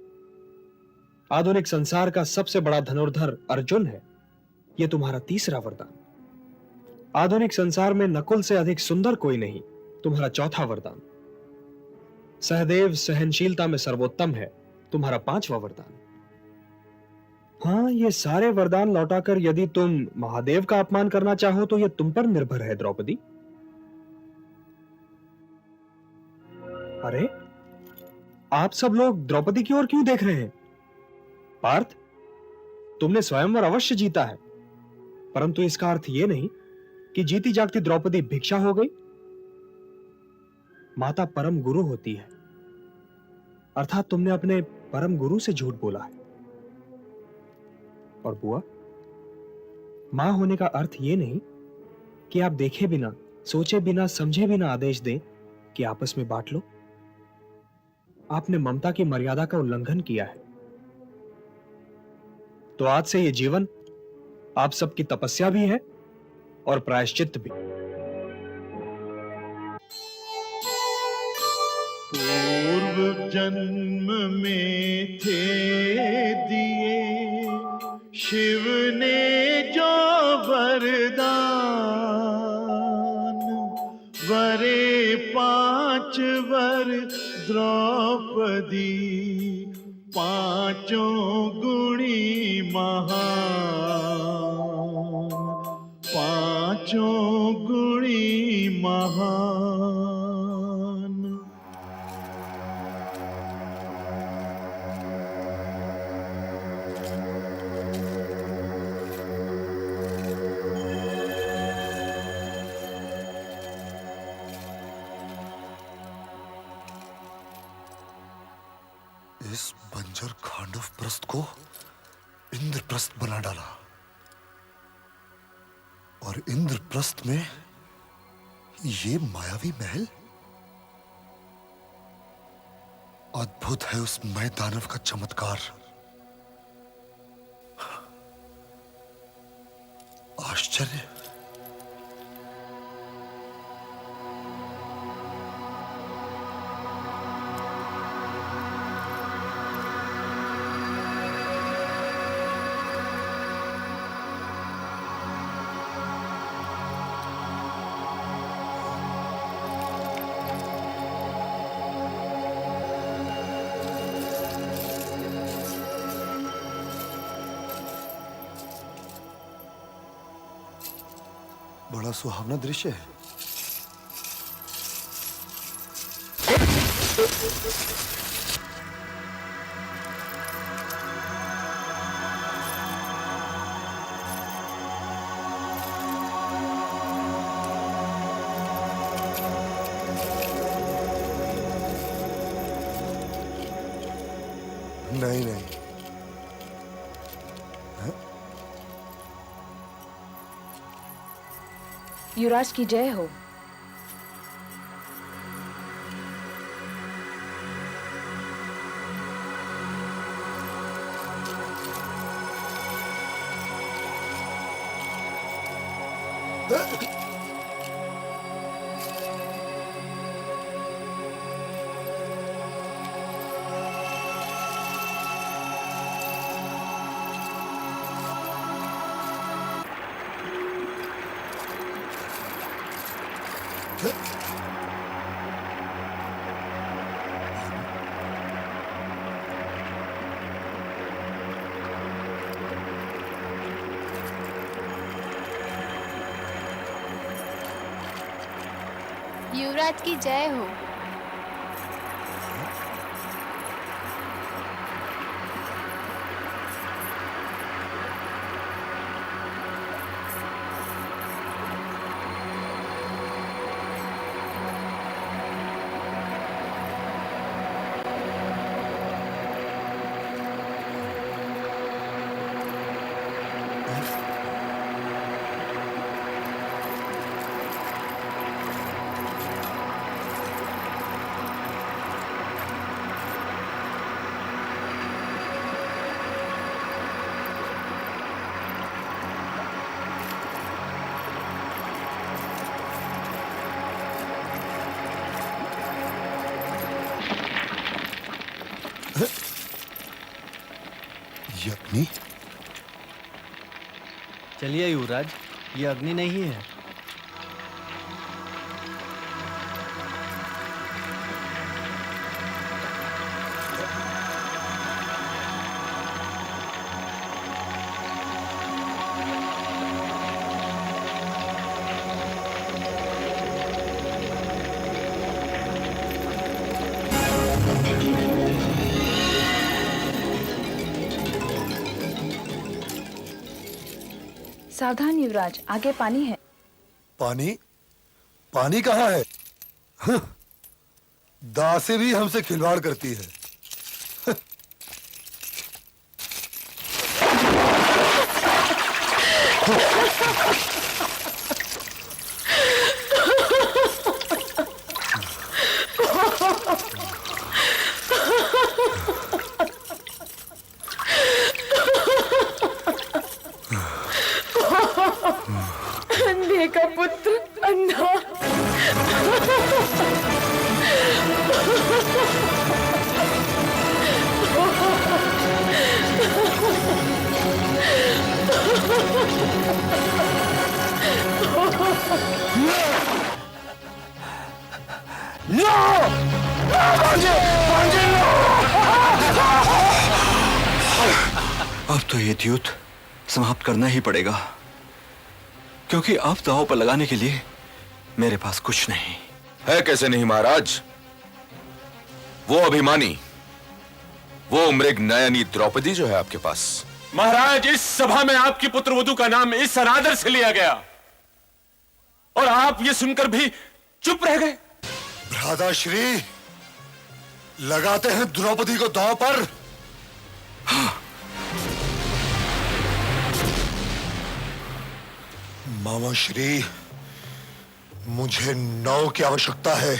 आधुनिक संसार का सबसे बड़ा धनुर्धर अर्जुन है। यह तुम्हारा तीसरा वरदान। आधुनिक संसार में नकुल से अधिक सुंदर कोई नहीं। तुम्हारा चौथा वरदान। सहदेव सहनशीलता में सर्वोत्तम है। तुम्हारा 5वां वरदान। हाँ, ये सारे वरदान लौटाकर यदि तुम महादेव का अपमान करना चाहो तो यह तुम पर निर्भर है द्रौपदी। अरे, आप सब लोग द्रौपदी की ओर क्यों देख रहे हैं? पार्थ, तुमने स्वयंवर अवश्य जीता है, परंतु इसका अर्थ यह नहीं कि जीती जागती द्रौपदी भिक्षा हो गई। माता परम गुरु होती है। अर्थात तुमने अपने परम गुरु से झूठ बोला है। और बुआ, मां होने का अर्थ यह नहीं कि आप देखे बिना, सोचे बिना, समझे बिना आदेश दें कि आपस में बांट लो। आपने ममता की मर्यादा का उल्लंघन किया है। तो आज से ये जीवन आप सबकी तपस्या भी है और प्रायश्चित भी। पूर्व जन्म में थे दिए शिव ने जो वरदान, वरे 5 वर द्रौपदी, 5 गुणी महान, 5 गुणी महान। इस बंजर खांडव प्रस्थ को इंद्रप्रस्थ बना डाला और इंद्रप्रस्थ में ये मायावी महल। अद्भुत है उस मय दानव का चमत्कार। आश्चर्य। बड़ा सुहावना दृश्य है। नहीं नहीं, युवराज की जय हो। युवराज की जय हो। ये अग्नि? चलिए युवराज, ये अग्नि नहीं है। सावधान युवराज, आगे पानी है। पानी? पानी कहाँ है? हं, दासी भी हमसे खिलवाड़ करती है। अंधे का पुत्र अंधा। अब तो ये युद्ध समाप्त करना ही पड़ेगा, क्योंकि अब दांव पर लगाने के लिए मेरे पास कुछ नहीं है। कैसे नहीं महाराज? वो अभिमानी, वो मृग नयनी द्रौपदी जो है आपके पास। महाराज, इस सभा में आपकी पुत्रवधू का नाम इस अनादर से लिया गया और आप ये सुनकर भी चुप रह गए। भ्राताश्री, लगाते हैं द्रौपदी को दांव पर। मामा श्री, मुझे नौ की आवश्यकता है।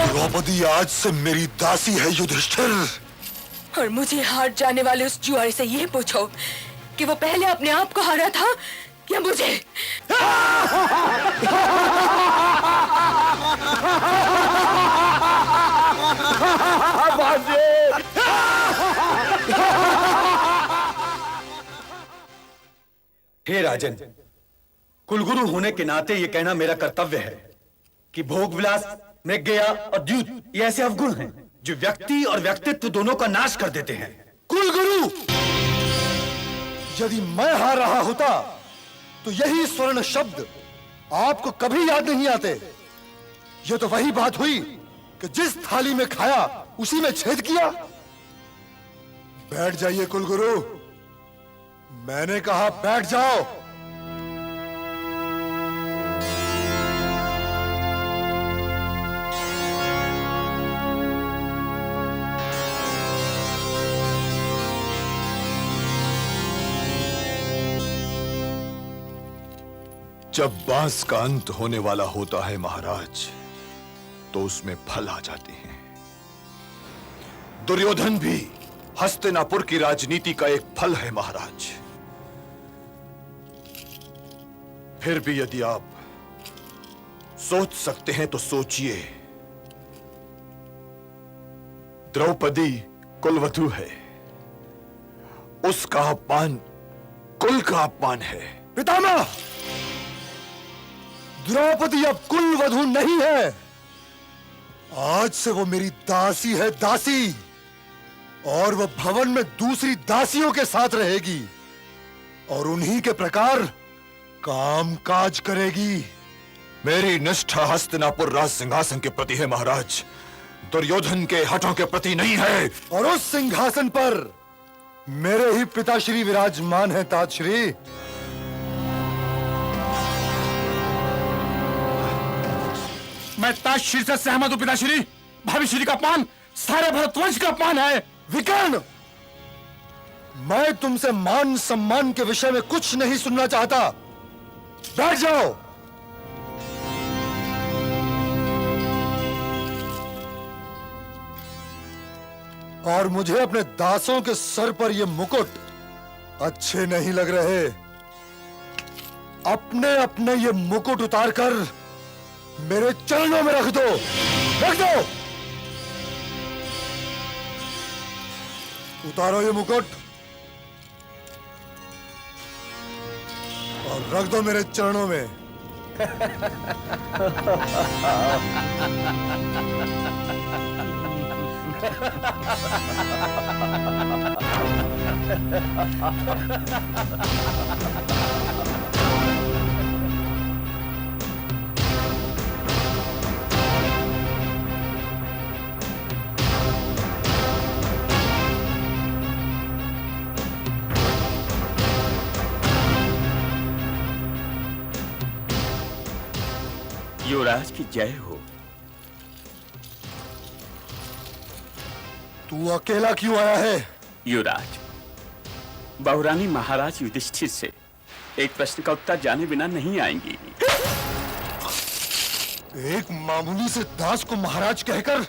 द्रौपदी आज से मेरी दासी है युधिष्ठिर। और मुझे हार जाने वाले उस जुआरी से ये पूछो कि वो पहले अपने आप को हारा था या मुझे। हे राजन, कुलगुरु होने के नाते ये कहना मेरा कर्तव्य है कि भोग विलास, मृगया और द्यूत ये ऐसे अवगुण हैं जो व्यक्ति और व्यक्तित्व दोनों का नाश कर देते हैं। कुलगुरु, यदि मैं हार रहा होता तो यही स्वर्ण शब्द आपको कभी याद नहीं आते। ये तो वही बात हुई कि जिस थाली में खाया उसी में छेद किया। बैठ जाइए कुलगुरु, मैंने कहा बैठ जाओ। जब बांस का अंत होने वाला होता है महाराज, तो उसमें फल आ जाते हैं। दुर्योधन भी हस्तिनापुर की राजनीति का एक फल है महाराज। फिर भी यदि आप सोच सकते हैं तो सोचिए। द्रौपदी कुलवधू है, उसका अपमान कुल का अपमान है। पितामह, द्रौपदी अब कुलवधू नहीं है, आज से वो मेरी दासी है, दासी। और वह भवन में दूसरी दासियों के साथ रहेगी और उन्हीं के प्रकार काम काज करेगी। मेरी निष्ठा हस्तिनापुर राज सिंहासन के प्रति है महाराज, दुर्योधन के हठों के प्रति नहीं है। और उस सिंहासन पर मेरे ही पिताश्री विराजमान हैं ताजश्री। मैं ताजश्री से सहमत हूं पिताश्री। भाभीश्री का अपमान सारे भरतवंश का अपमान है। विकर्ण, मैं तुमसे मान सम्मान के विषय में कुछ नहीं सुनना चाहता। बैठ जाओ। और मुझे अपने दासों के सर पर ये मुकुट अच्छे नहीं लग रहे। अपने अपने ये मुकुट उतारकर मेरे चरणों में रख दो, रख दो। उतारो ये मुकुट और रख दो मेरे चरणों में। युवराज की जय हो। तू अकेला क्यों आया है? युवराज, बहुरानी महाराज युधिष्ठिर से एक प्रश्न का उत्तर जाने बिना नहीं आएंगी। एक मामूली से दास को महाराज कहकर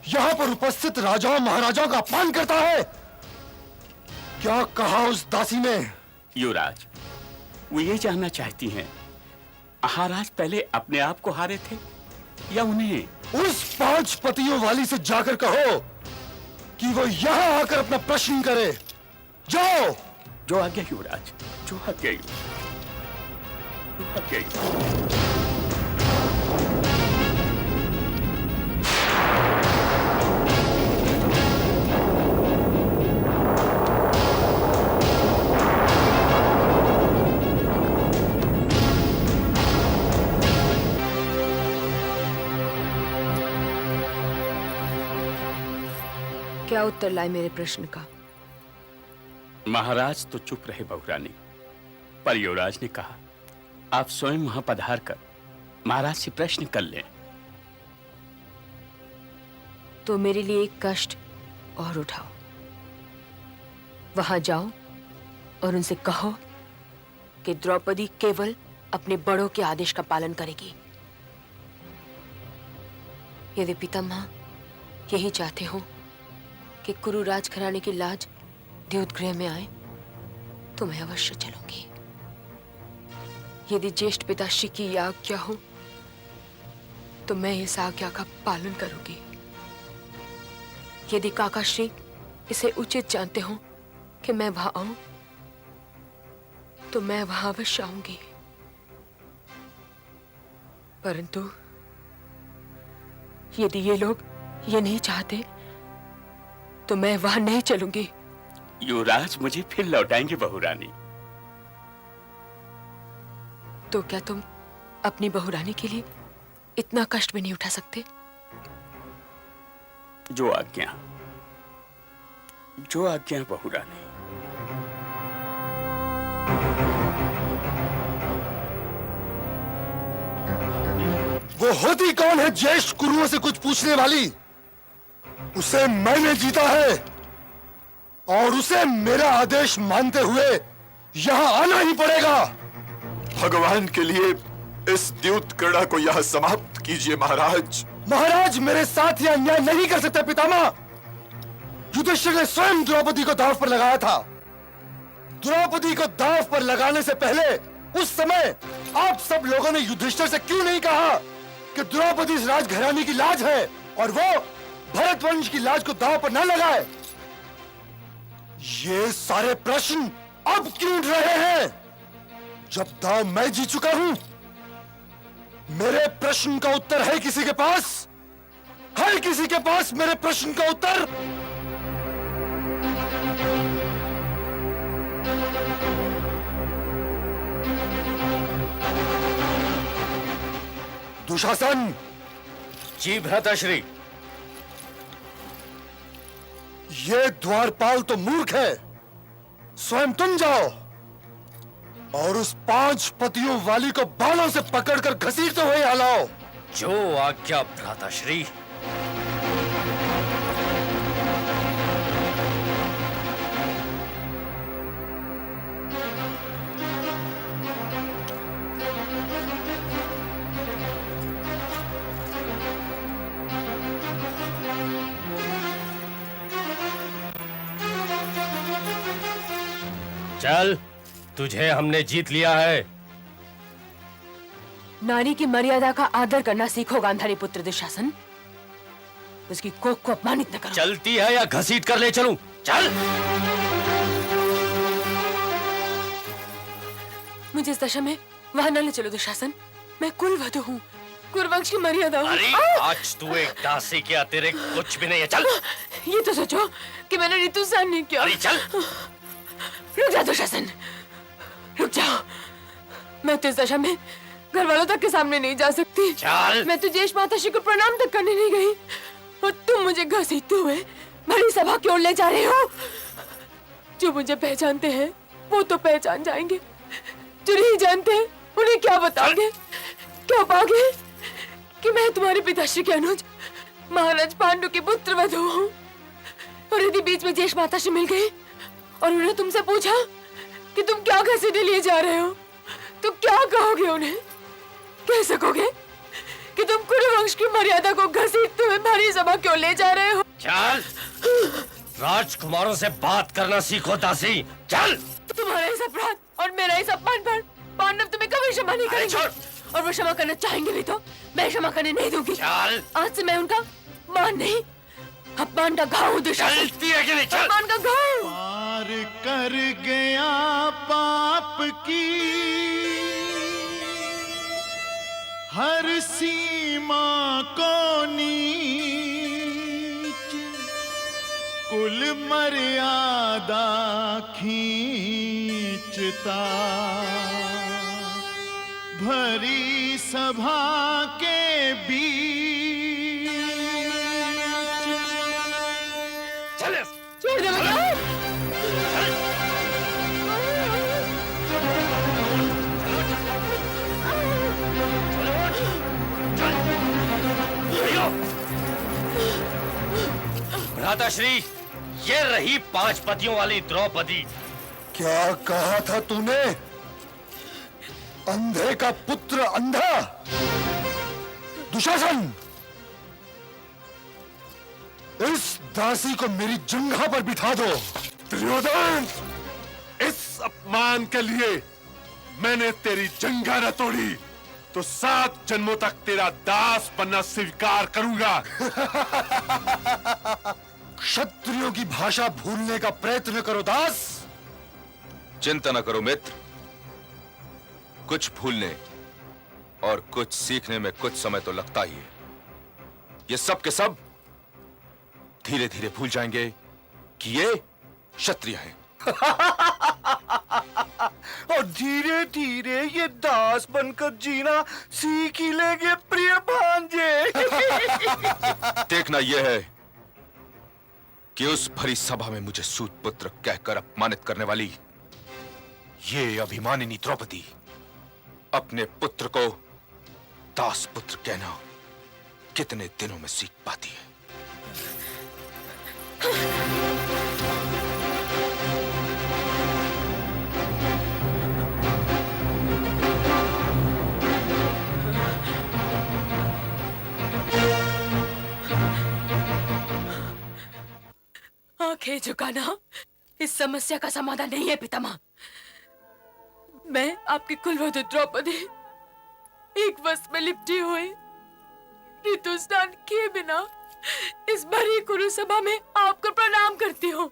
यहाँ पर उपस्थित राजाओं महाराजाओं का अपमान करता है। क्या कहा उस दासी ने? युवराज, वो ये जानना चाहती हैं, महाराज पहले अपने आप को हारे थे या उन्हें? उस 5 पतियों वाली से जाकर कहो कि वो यहाँ आकर अपना प्रश्न करे। जाओ। जो आज्ञा युवराज, जो आज्ञा युवराज। क्या उत्तर लाए मेरे प्रश्न का? महाराज तो चुप रहे बहुरानी, पर युवराज ने कहा आप स्वयं वहां पधार कर महाराज से प्रश्न कर लें। तो मेरे लिए एक कष्ट और उठाओ। वहां जाओ और उनसे कहो कि द्रौपदी केवल अपने बड़ों के आदेश का पालन करेगी। यदि पितामह यही चाहते हो कि कुरु राजघराने की लाज द्योतगृह में आए तो मैं अवश्य चलूंगी। यदि ज्येष्ठ पिताश्री की यह आज्ञा हो तो मैं इस आज्ञा का पालन करूंगी। यदि काकाश्री इसे उचित जानते हो कि मैं वहां आऊं तो मैं वहां अवश्य आऊंगी। परंतु यदि ये लोग ये नहीं चाहते तो मैं वहां नहीं चलूंगी। युवराज मुझे फिर लौटाएंगे बहुरानी। तो क्या तुम अपनी बहुरानी के लिए इतना कष्ट भी नहीं उठा सकते? जो आज्ञा बहुरानी। वो होती कौन है ज्येष्ठ कुरुओं से कुछ पूछने वाली? उसे मैंने जीता है और उसे मेरा आदेश मानते हुए यहां आना ही पड़ेगा। भगवान के लिए इस द्यूत क्रीड़ा को यहां समाप्त कीजिए महाराज। महाराज मेरे साथ यह अन्याय नहीं कर सकते पितामह। युधिष्ठिर ने स्वयं द्रौपदी को दांव पर लगाया था। द्रौपदी को दांव पर लगाने से पहले उस समय आप सब लोगों ने युधिष्ठिर से क्यों नहीं कहा कि द्रौपदी इस राजघराने की लाज है और वो भरत वंश की लाज को दांव पर न लगाए? ये सारे प्रश्न अब क्यों उठ रहे हैं जब दांव मैं जीत चुका हूं? मेरे प्रश्न का उत्तर है किसी के पास? है किसी के पास मेरे प्रश्न का उत्तर? दुशासन। जी भ्राताश्री। ये द्वारपाल तो मूर्ख है। स्वयं तुम जाओ और उस 5 पतियों वाली को बालों से पकड़कर घसीटते हुए यहाँ लाओ। जो आज्ञा भ्राताश्री। चल, तुझे हमने जीत लिया है। नारी की मर्यादा का आदर करना सीखो गांधारी पुत्र दुशासन। उसकी कोख को अपमानित न करो। चलती है या घसीट कर ले चलूं? चल। मुझे इस दशा में वहां न ले चलो दुशासन। मैं कुलवधू हूँ, कुरुवंश की मर्यादा हूँ। अरे आज तू एक दासी के अतिरिक्त कुछ भी नहीं है। चल। ये तो सोचो कि मैंने ऋतु सहन नहीं किया। अरे चल। रुक जा दुशासन, रुक जाओ। मैं तो इस दशा में घर वालों तक के सामने नहीं जा सकती। चल। मैं तो ज्येष्ठ माताश्री को प्रणाम तक करने नहीं गई और तुम मुझे घसीटते हुए बड़ी सभा की ओर ले जा रहे हो। जो मुझे पहचानते हैं वो तो पहचान जाएंगे, जो नहीं जानते उन्हें क्या बताओगे? क्या पाओगे कि मैं तुम्हारे पिताश्री के अनुज महाराज पांडु के पुत्र वधू हूँ? और यदि बीच में ज्येष्ठ माताश्री मिल गई और उन्हें तुमसे पूछा कि तुम क्या घसीटे लिए जा रहे हो, तो क्या कहोगे उन्हें? कह सकोगे कि तुम कुरुवंश की मर्यादा को घसीटते हुए भरी सभा क्यों ले जा रहे हो? चल, राजकुमारों से बात करना सीखो दासी, चल। तुम्हारा इस अपराध और मेरा इस अपमान पर पांडव तुम्हें कभी क्षमा नहीं करेंगे, और वो क्षमा करना चाहेंगे भी तो मैं क्षमा करने नहीं दूंगी। चल। आज से मैं उनका मान नहीं, अपमान का घाव चलती है कि नहीं? चल। अपमान का घाव पार कर गया पाप की हर सीमा को नीच, कुल मर्यादा खींचता भरी सभा के बीच। चल, छोड़ दे मुझे। भ्राताश्री, ये रही 5 पतियों वाली द्रौपदी। क्या कहा था तूने? अंधे का पुत्र अंधा? दुशासन, इस दासी को मेरी जंघा पर बिठा दो। दुर्योधन, इस अपमान के लिए मैंने तेरी जंघा न तोड़ी तो 7 जन्मों तक तेरा दास बनना स्वीकार करूंगा। क्षत्रियों की भाषा भूलने का प्रयत्न करो दास। चिंता न करो मित्र, कुछ भूलने और कुछ सीखने में कुछ समय तो लगता ही है। ये सब के सब धीरे धीरे भूल जाएंगे कि ये क्षत्रिय हैं। और धीरे धीरे ये दास बनकर जीना सीख ही लेंगे प्रिय भांजे। देखना यह है कि उस भरी सभा में मुझे सूत पुत्र कहकर अपमानित करने वाली ये अभिमानिनी द्रौपदी अपने पुत्र को दास पुत्र कहना कितने दिनों में सीख पाती है। आंखें झुकाना इस समस्या का समाधान नहीं है पितामह। मैं आपकी कुलवधू द्रौपदी एक वस्त्र में लिपटी हुई ऋतु स्नान किए बिना इस भरी कुरु सभा में आपको प्रणाम करती हूँ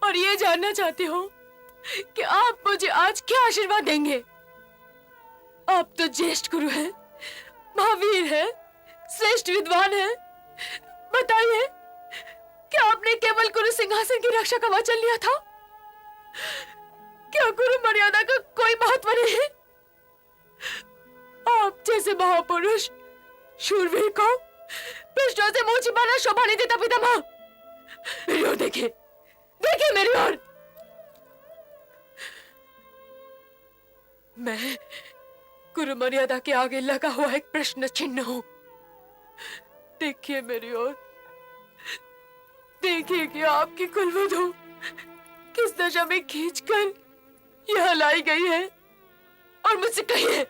और ये जानना चाहती हूँ कि आप मुझे आज क्या आशीर्वाद देंगे। आप तो ज्येष्ठ गुरु हैं, महावीर हैं, श्रेष्ठ विद्वान हैं। बताइए, क्या आपने केवल गुरु सिंहासन की रक्षा का वचन लिया था? क्या गुरु मर्यादा का कोई महत्व नहीं? आप जैसे महापुरुष शूरवीर को पृष्ठों से मुंह छिपाना शोभा नहीं देता पितामह। मेरी ओर देखिए, देखिए मेरी ओर। मैं गुरु मर्यादा के आगे लगा हुआ एक प्रश्न चिन्ह हूं। देखिए मेरी ओर, देखिए कि आपकी कुलवधू किस दशा में खींचकर यहां लाई गई है, और मुझसे कहिए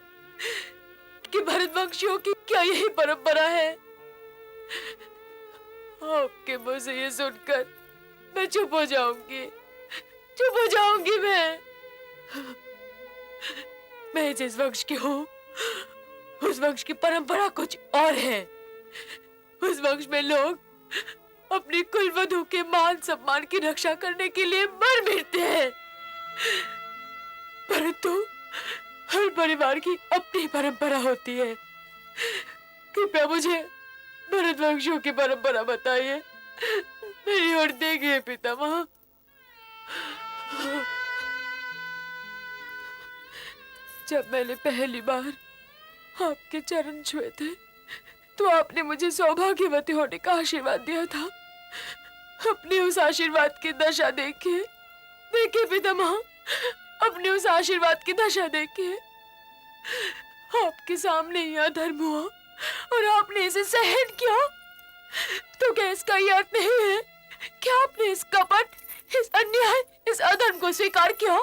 कि भरतवंशियों की क्या यही परंपरा है? आपके मुंह से ये सुनकर मैं चुप हो जाऊंगी, चुप हो जाऊंगी। मैं जिस वंश की हूं उस वंश की परंपरा कुछ और है। उस वंश में लोग अपनी कुलवधू के मान सम्मान की रक्षा करने के लिए मर मिटते हैं, परंतु हर परिवार की अपनी परंपरा होती है। कृपया मुझे भरतवंशियों की परंपरा बताइए। मेरी ओर देखिए पितामह। जब मैंने पहली बार आपके चरण छुए थे तो आपने मुझे सौभाग्यवती होने का आशीर्वाद दिया था। अपने उस आशीर्वाद की दशा देखिए, देखिए पितामह, अपने उस आशीर्वाद की दशा देखिए। आपके सामने ही अधर्म हुआ और आपने इसे सहन किया, तो क्या इसका ये अर्थ नहीं है कि आपने इस कपट, इस अन्याय, इस अधर्म को स्वीकार किया?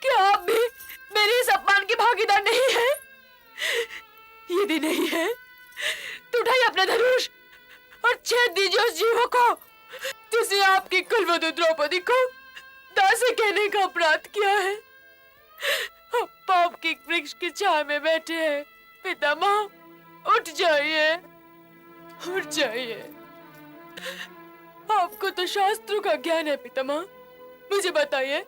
क्या आप भी मेरे इस अपमान के भागीदार नहीं हैं? यदि नहीं है तो उठाइए अपना धनुष और छेद दीजिए उस जीवों को जिसे आपकी कुलवधू द्रौपदी को दासी कहने का अपराध किया है। आप पाप के वृक्ष की छाया में बैठे हैं। पितामह, उठ जाइए, उठ जाइए। आपको तो शास्त्रों का ज्ञान है पितामह। मुझे बताइए,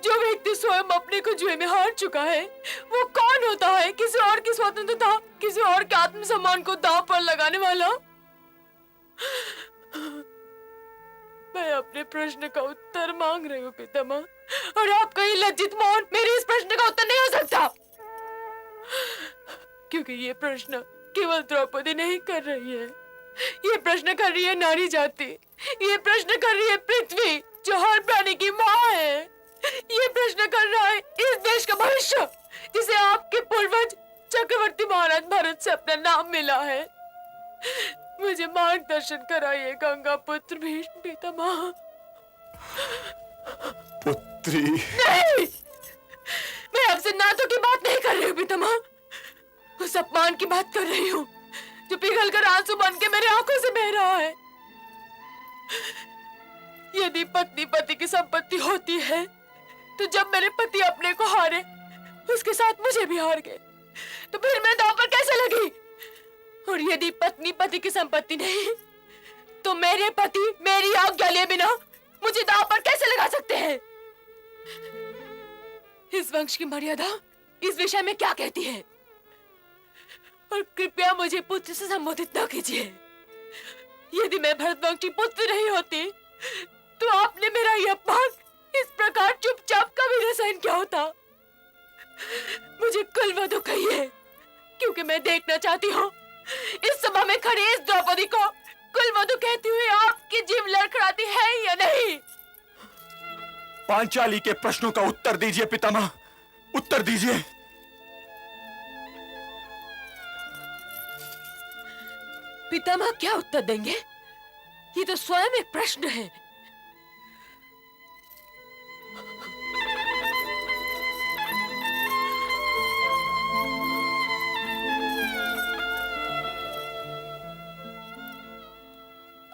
जो व्यक्ति स्वयं अपने को जुए में हार चुका है वो कौन होता है? किसी और की स्वतंत्रता, किसी और के आत्मसम्मान को दांव पर लगाने वाला? मैं अपने प्रश्न का उत्तर मांग रही हूँ पितामह, और आपका ये लज्जित मौन मेरे इस प्रश्न का उत्तर नहीं हो सकता, क्योंकि ये प्रश्न केवल द्रौपदी नहीं कर रही है। ये प्रश्न कर रही है नारी जाति। ये प्रश्न कर रही है पृथ्वी, जो हर प्राणी की माँ है। ये प्रश्न कर रहा है इस देश का भविष्य, जिसे आपके पूर्वज चक्रवर्ती महाराज भरत से अपना नाम मिला है। मुझे मार्गदर्शन कराइए गंगा पुत्र भीष्म पितामह। पुत्री। नहीं, मैं आपसे नातों की बात नहीं कर रही हूँ पितामह, उस अपमान की बात कर रही हूँ जो पिघल कर आंसू बन के मेरे आंखों से बह रहा है। यदि पत्नी पति की संपत्ति होती है तो जब मेरे पति अपने को हारे उसके साथ मुझे भी हार गए, तो फिर मैं दांव पर कैसे लगी? और यदि पत्नी पति की संपत्ति नहीं तो मेरे पति मेरी आज्ञा लिए बिना मुझे दांव पर कैसे लगा सकते हैं? इस वंश की मर्यादा इस विषय में क्या कहती है? और कृपया मुझे पुत्र से संबोधित न कीजिए। यदि मैं भरतवंश की पुत्र नहीं होती तो आपने मेरा यह अपमान इस प्रकार चुपचाप कभी न सहन किया होता। मुझे कुलवधू कहिए, क्योंकि मैं देखना चाहती हूँ इस सभा में खड़ी इस द्रौपदी को कुलवधू कहती हुई आपकी जीभ लड़खड़ाती है या नहीं? पांचाली के प्रश्नों का उत्तर दीजिए पितामह, उत्तर दीजिए। पितामह क्या उत्तर देंगे? ये तो स्वयं एक प्रश्न है।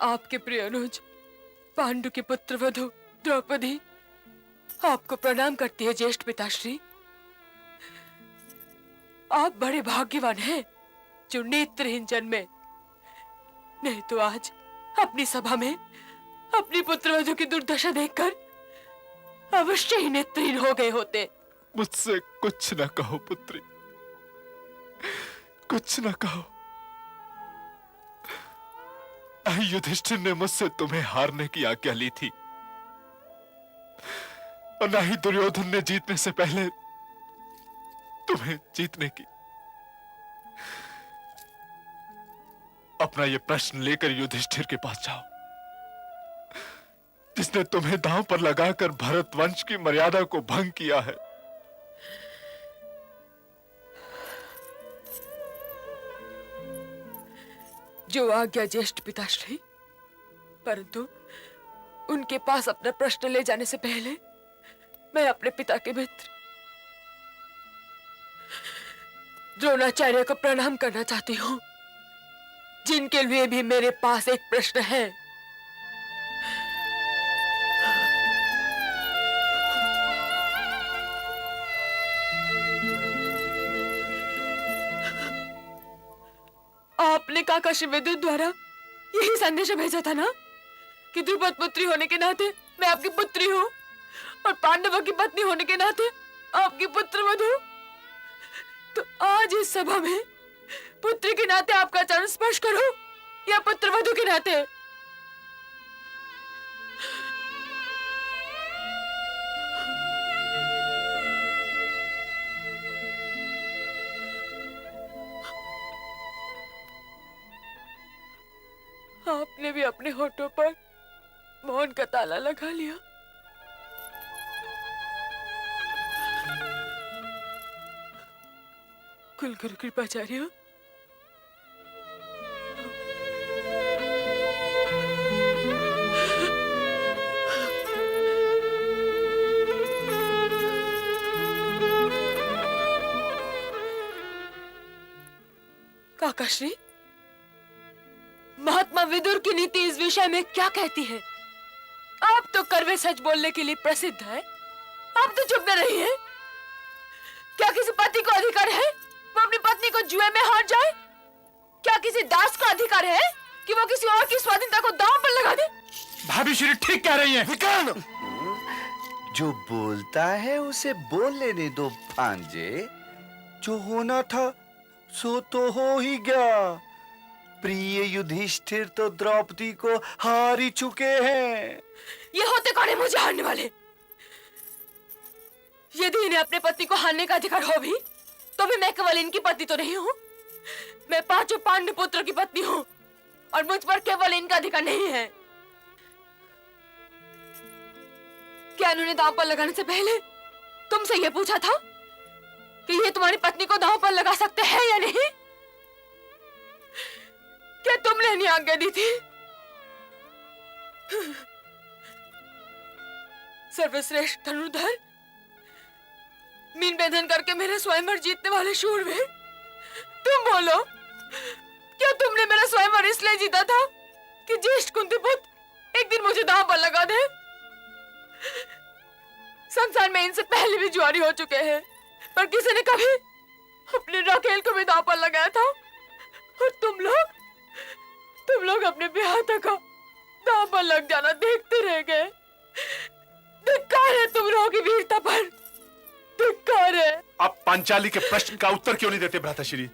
आपके प्रिय अनुज पांडु के पुत्र वधु द्रौपदी आपको प्रणाम करती है ज्येष्ठ पिताश्री। आप बड़े भाग्यवान हैं जो नेत्रहीन जन्मे, नहीं तो आज अपनी सभा में अपनी पुत्रवधू की दुर्दशा देखकर अवश्य ही नेत्रहीन हो गए होते। मुझसे कुछ न कहो पुत्री, कुछ न कहो। युधिष्ठिर ने मुझसे तुम्हें हारने की आज्ञा ली थी, और न ही दुर्योधन ने जीतने से पहले तुम्हें जीतने की। अपना ये प्रश्न लेकर युधिष्ठिर के पास जाओ, जिसने तुम्हें दांव पर लगाकर भरत वंश की मर्यादा को भंग किया है। जो आज्ञा ज्येष्ठ पिताश्री, परंतु उनके पास अपना प्रश्न ले जाने से पहले मैं अपने पिता के मित्र द्रोणाचार्य को प्रणाम करना चाहती हूँ, जिनके लिए भी मेरे पास एक प्रश्न है। आपने काका शिवविद्युत द्वारा यही संदेश भेजा था ना कि द्रुपद पुत्री होने के नाते मैं आपकी पुत्री हूँ, और पांडवों की पत्नी होने के नाते आपकी पुत्रवधू। तो आज इस सभा में पुत्री के नाते आपका चरण स्पर्श करूं या पुत्रवधू के नाते? आपने भी अपने होठों पर मौन का ताला लगा लिया। कुलगुरु कृपाचार्य, काकाश्री, महात्मा विदुर की नीति इस विषय में क्या कहती है? आप तो कड़वे सच बोलने के लिए प्रसिद्ध है, आप तो चुप न रहिए। क्या किसी पति को अधिकार है वो अपनी पत्नी को जुए में हार जाए? क्या किसी दास को अधिकार है कि वो किसी और की स्वाधीनता को दांव पर लगा दे? भाभी श्री ठीक कह रही हैं। विकर्ण, जो बोलता है उसे बोल लेने दो भांजे। जो होना था सो तो हो ही गया। प्रिय युधिष्ठिर तो द्रौपदी को हार ही चुके हैं। ये होते कौन है मुझे हारने वाले? यदि इन्हें अपने पति को हारने का अधिकार हो भी, तो भी मैं केवल इनकी पत्नी तो नहीं हूँ। मैं 5 पांडु पुत्रों की पत्नी हूँ और मुझ पर केवल इनका अधिकार नहीं है। क्या उन्होंने दांव पर लगाने से पहले तुमसे यह पूछा था कि ये तुम्हारी पत्नी को दांव पर लगा सकते हैं या नहीं? क्या तुमने इन्हें आज्ञा दी थी? सर्वश्रेष्ठ धनुर्धर, मीन भेदन करके मेरे स्वयंवर जीतने वाले शूरवीर, तुम बोलो, क्या तुमने मेरा स्वयंवर इसलिए जीता था कि ज्येष्ठ कुंती पुत्र एक दिन मुझे दांव पर लगा दे? संसार में इनसे पहले भी जुआरी हो चुके हैं, पर किसी ने कभी अपने राकेल को भी दांव पर लगाया था। और तुम लोग अपने ब्याह तक दांव पर लग जाना देखते रह गए। धिक्कार है तुम लोगों की वीरता पर, धिक्कार है। आप पांचाली के प्रश्न का उत्तर क्यों नहीं देते भ्राताश्री?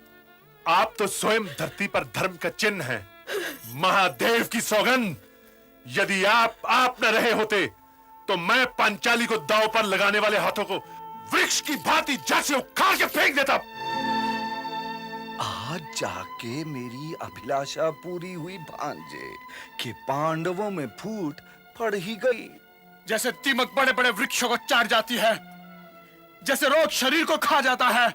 आप तो स्वयं धरती पर धर्म का चिन्ह हैं। महादेव की सौगंध, यदि आप न रहे होते तो मैं पांचाली को दांव पर लगाने वाले हाथों को वृक्ष की भांति जड़ से उखाड़ के फेंक देता। आज जाके मेरी अभिलाषा पूरी हुई भांजे कि पांडवों में फूट पड़ ही गई। जैसे दीमक बड़े बड़े वृक्षों को चाट जाती है, जैसे रोग शरीर को खा जाता है,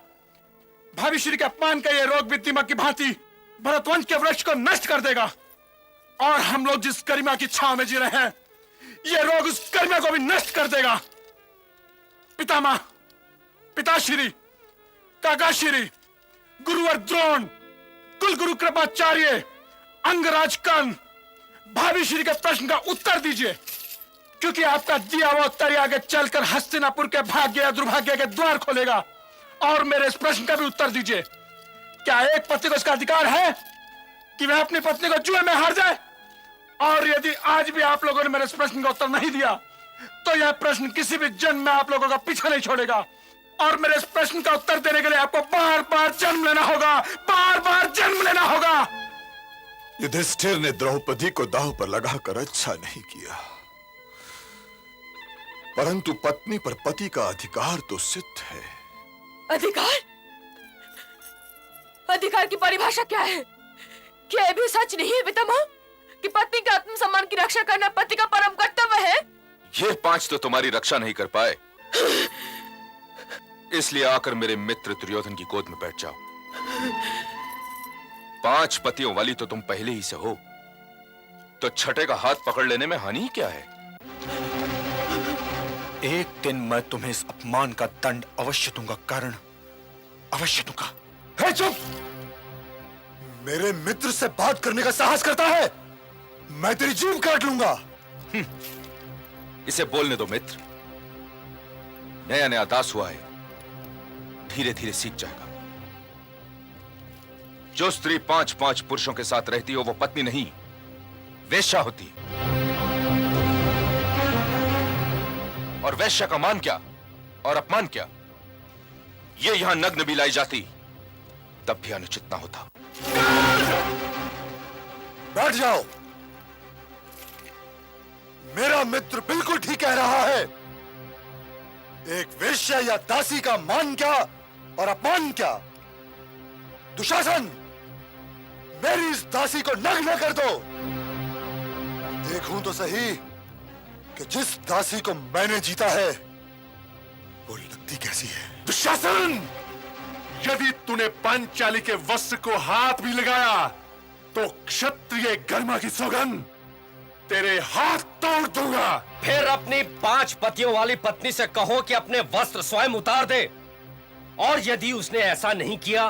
भाभी श्री के अपमान का यह रोग भी दीमक की भांति भरतवंश के वृक्ष को नष्ट कर देगा। और हम लोग जिस गरिमा की छांव में जी रहे हैं, यह रोग उस गरिमा को भी नष्ट कर देगा। पितामह, पिताश्री, काकाश्री, गुरुवर द्रोण, कुलगुरु कृपाचार्य, अंगराज कर्ण, भाभी श्री के प्रश्न का उत्तर दीजिए, क्योंकि आपका दिया हुआ उत्तर आगे चलकर हस्तिनापुर के भाग्य या दुर्भाग्य के द्वार खोलेगा। और मेरे इस प्रश्न का भी उत्तर दीजिए, क्या एक पति को इसका अधिकार है कि वह अपनी पत्नी को जुए में हार जाए? और यदि आज भी आप लोगों ने मेरे इस प्रश्न का उत्तर नहीं दिया, तो यह प्रश्न किसी भी जन्म में आप लोगों का पीछा नहीं छोड़ेगा। और मेरे इस प्रश्न का उत्तर देने के लिए आपको बार बार जन्म लेना होगा, बार बार जन्म लेना होगा। युधिष्ठिर ने द्रौपदी को दांव पर लगाकर अच्छा नहीं किया, परंतु पत्नी पर पति का अधिकार तो सिद्ध है। अधिकार? अधिकार की परिभाषा क्या है? क्या यह भी सच नहीं है पितामह कि पत्नी के आत्मसम्मान की रक्षा करना पति का परम कर्तव्य है? ये 5 तो तुम्हारी रक्षा नहीं कर पाए, इसलिए आकर मेरे मित्र दुर्योधन की गोद में बैठ जाओ। 5 पतियों वाली तो तुम पहले ही से हो, तो छठे का हाथ पकड़ लेने में हानि क्या है? एक दिन मैं तुम्हें इस अपमान का दंड अवश्य दूंगा कर्ण, अवश्य दूंगा। है चुप! मेरे मित्र से बात करने का साहस करता है, मैं तेरी जीभ काट लूंगा। इसे बोलने दो मित्र, नया नया दास हुआ है, धीरे धीरे सीख जाएगा। जो स्त्री 5-5 पुरुषों के साथ रहती हो वो पत्नी नहीं, वेश्या होती है। और वेश्या का मान क्या और अपमान क्या, ये यहां नग्न भी लाई जाती तब भी अनुचित ना होता। बैठ जाओ। मेरा मित्र बिल्कुल ठीक कह रहा है। एक वेश्या या दासी का मान क्या और अपमान क्या। दुशासन, मेरी इस दासी को नग्न कर दो। देखूं तो सही कि जिस दासी को मैंने जीता है वो लगती कैसी है। दुशासन, यदि तूने पांचाली के वस्त्र को हाथ भी लगाया तो क्षत्रिय गरिमा की सौगंध तेरे हाथ तोड़ दूंगा। फिर अपनी 5 पतियों वाली पत्नी से कहो कि अपने वस्त्र स्वयं उतार दे, और यदि उसने ऐसा नहीं किया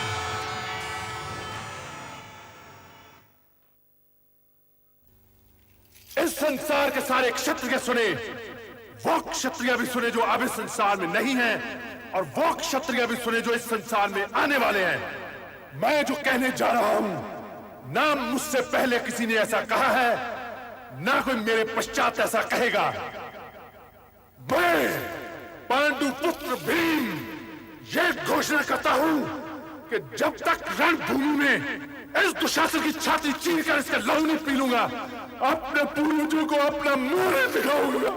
संसार के सारे क्षत्रिय सुने, वो क्षत्रिय भी सुने जो अब इस संसार में नहीं है, और वो क्षत्रिय भी सुने जो इस संसार में आने वाले हैं। मैं जो कहने जा रहा हूं, ना मुझसे पहले किसी ने ऐसा कहा है, ना कोई मेरे पश्चात ऐसा कहेगा। मैं पांडु पुत्र भीम ये घोषणा करता हूं कि जब तक रणभूमि में इस दुशासन की छाती चीर कर इसका लहू नहीं पी लूंगा, अपने पूर्वजों को अपना मुंह नहीं दिखाऊंगा।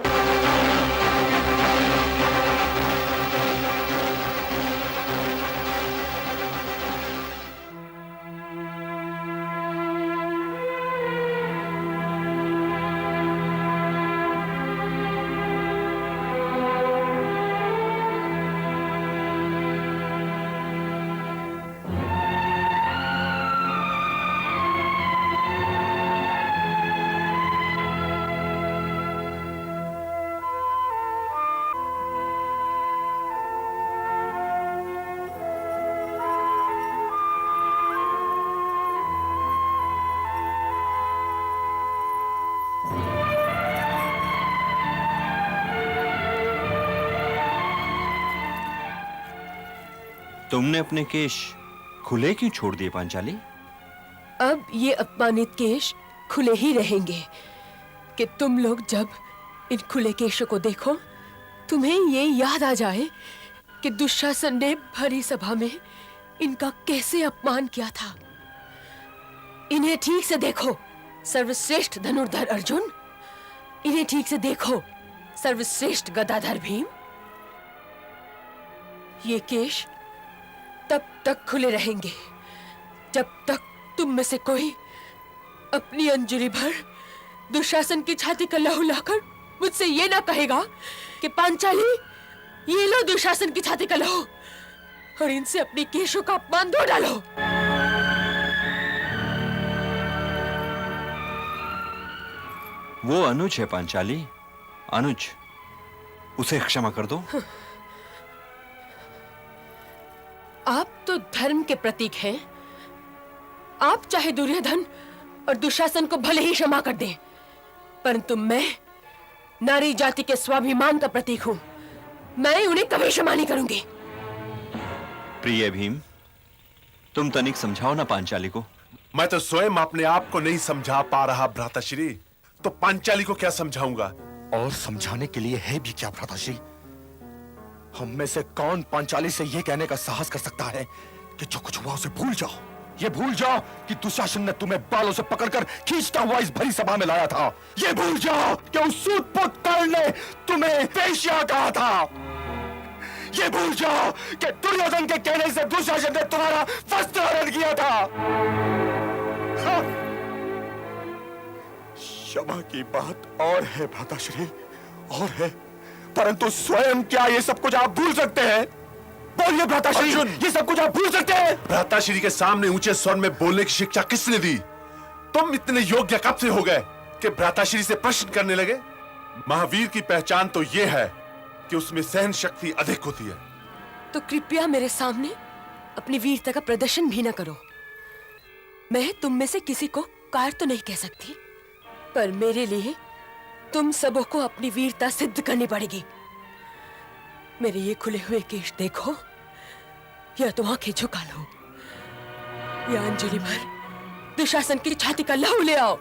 तुमने अपने केश खुले क्यों छोड़ दिए पांचाली? अब ये अपमानित केश खुले ही रहेंगे कि तुम लोग जब इन खुले केशों को देखो, तुम्हें ये याद आ जाए कि दुशासन ने भरी सभा में इनका कैसे अपमान किया था। इन्हें ठीक से देखो सर्वश्रेष्ठ धनुर्धर अर्जुन, इन्हें ठीक से देखो सर्वश्रेष्ठ गदाधर भीम। ये केश तब तक खुले रहेंगे जब तक तुम में से कोई अपनी अंजुरी भर दुशासन की छाती का लहू लाकर मुझसे ये ना कहेगा कि पांचाली ये लो दुशासन की छाती का लहू और इनसे अपनी केशों का अपमान धो डालो। वो अनुज है पांचाली, अनुज, उसे क्षमा कर दो। आप तो धर्म के प्रतीक हैं। आप चाहे दुर्योधन और दुशासन को भले ही क्षमा कर दें, परंतु मैं नारी जाति के स्वाभिमान का प्रतीक हूं। मैं उन्हें कभी क्षमा नहीं करूंगी। प्रिय भीम, तुम तनिक समझाओ ना पांचाली को। मैं तो स्वयं अपने आप को नहीं समझा पा रहा भ्राताश्री, तो पांचाली को क्या समझाऊंगा? और समझाने के लिए है भी क्या भ्राताश्री? हम में से कौन पांचाली से यह कहने का साहस कर सकता है कि जो कुछ हुआ उसे भूल जाओ? ये भूल जाओ कि दुशासन ने तुम्हें बालों से पकड़कर खींचता हुआ इस भरी सभा में लाया था। ये भूल जाओ कि उस सूतपुत कर्ण ने तुम्हें वेश्या कहा था। ये भूल जाओ कि दुर्योधन के कहने से दुशासन ने तुम्हारा वस्त्र हरण किया था। हाँ। क्षमा की बात और है भ्राताश्री, और है, परंतु स्वयं क्या ये सब कुछ आप भूल सकते हैं? बोलिए भ्राताश्री, ये सब कुछ आप भूल सकते हैं? भ्राताश्री के सामने ऊंचे स्वर में बोलने की शिक्षा किसने दी? तुम इतने योग्य कब से हो गए कि भ्राताश्री से प्रश्न करने लगे? महावीर की पहचान तो ये है कि उसमें सहन शक्ति अधिक होती है। तो कृपया मेरे सामने अपनी वीरता का प्रदर्शन भी न करो। मैं तुम में से किसी को कार तो नहीं कह सकती, पर मेरे लिए तुम सबों को अपनी वीरता सिद्ध करनी पड़ेगी। मेरे ये खुले हुए केश देखो, या तो आंखें झुका लो, या अंजलि भर दुशासन की छाती का लहू ले आओ।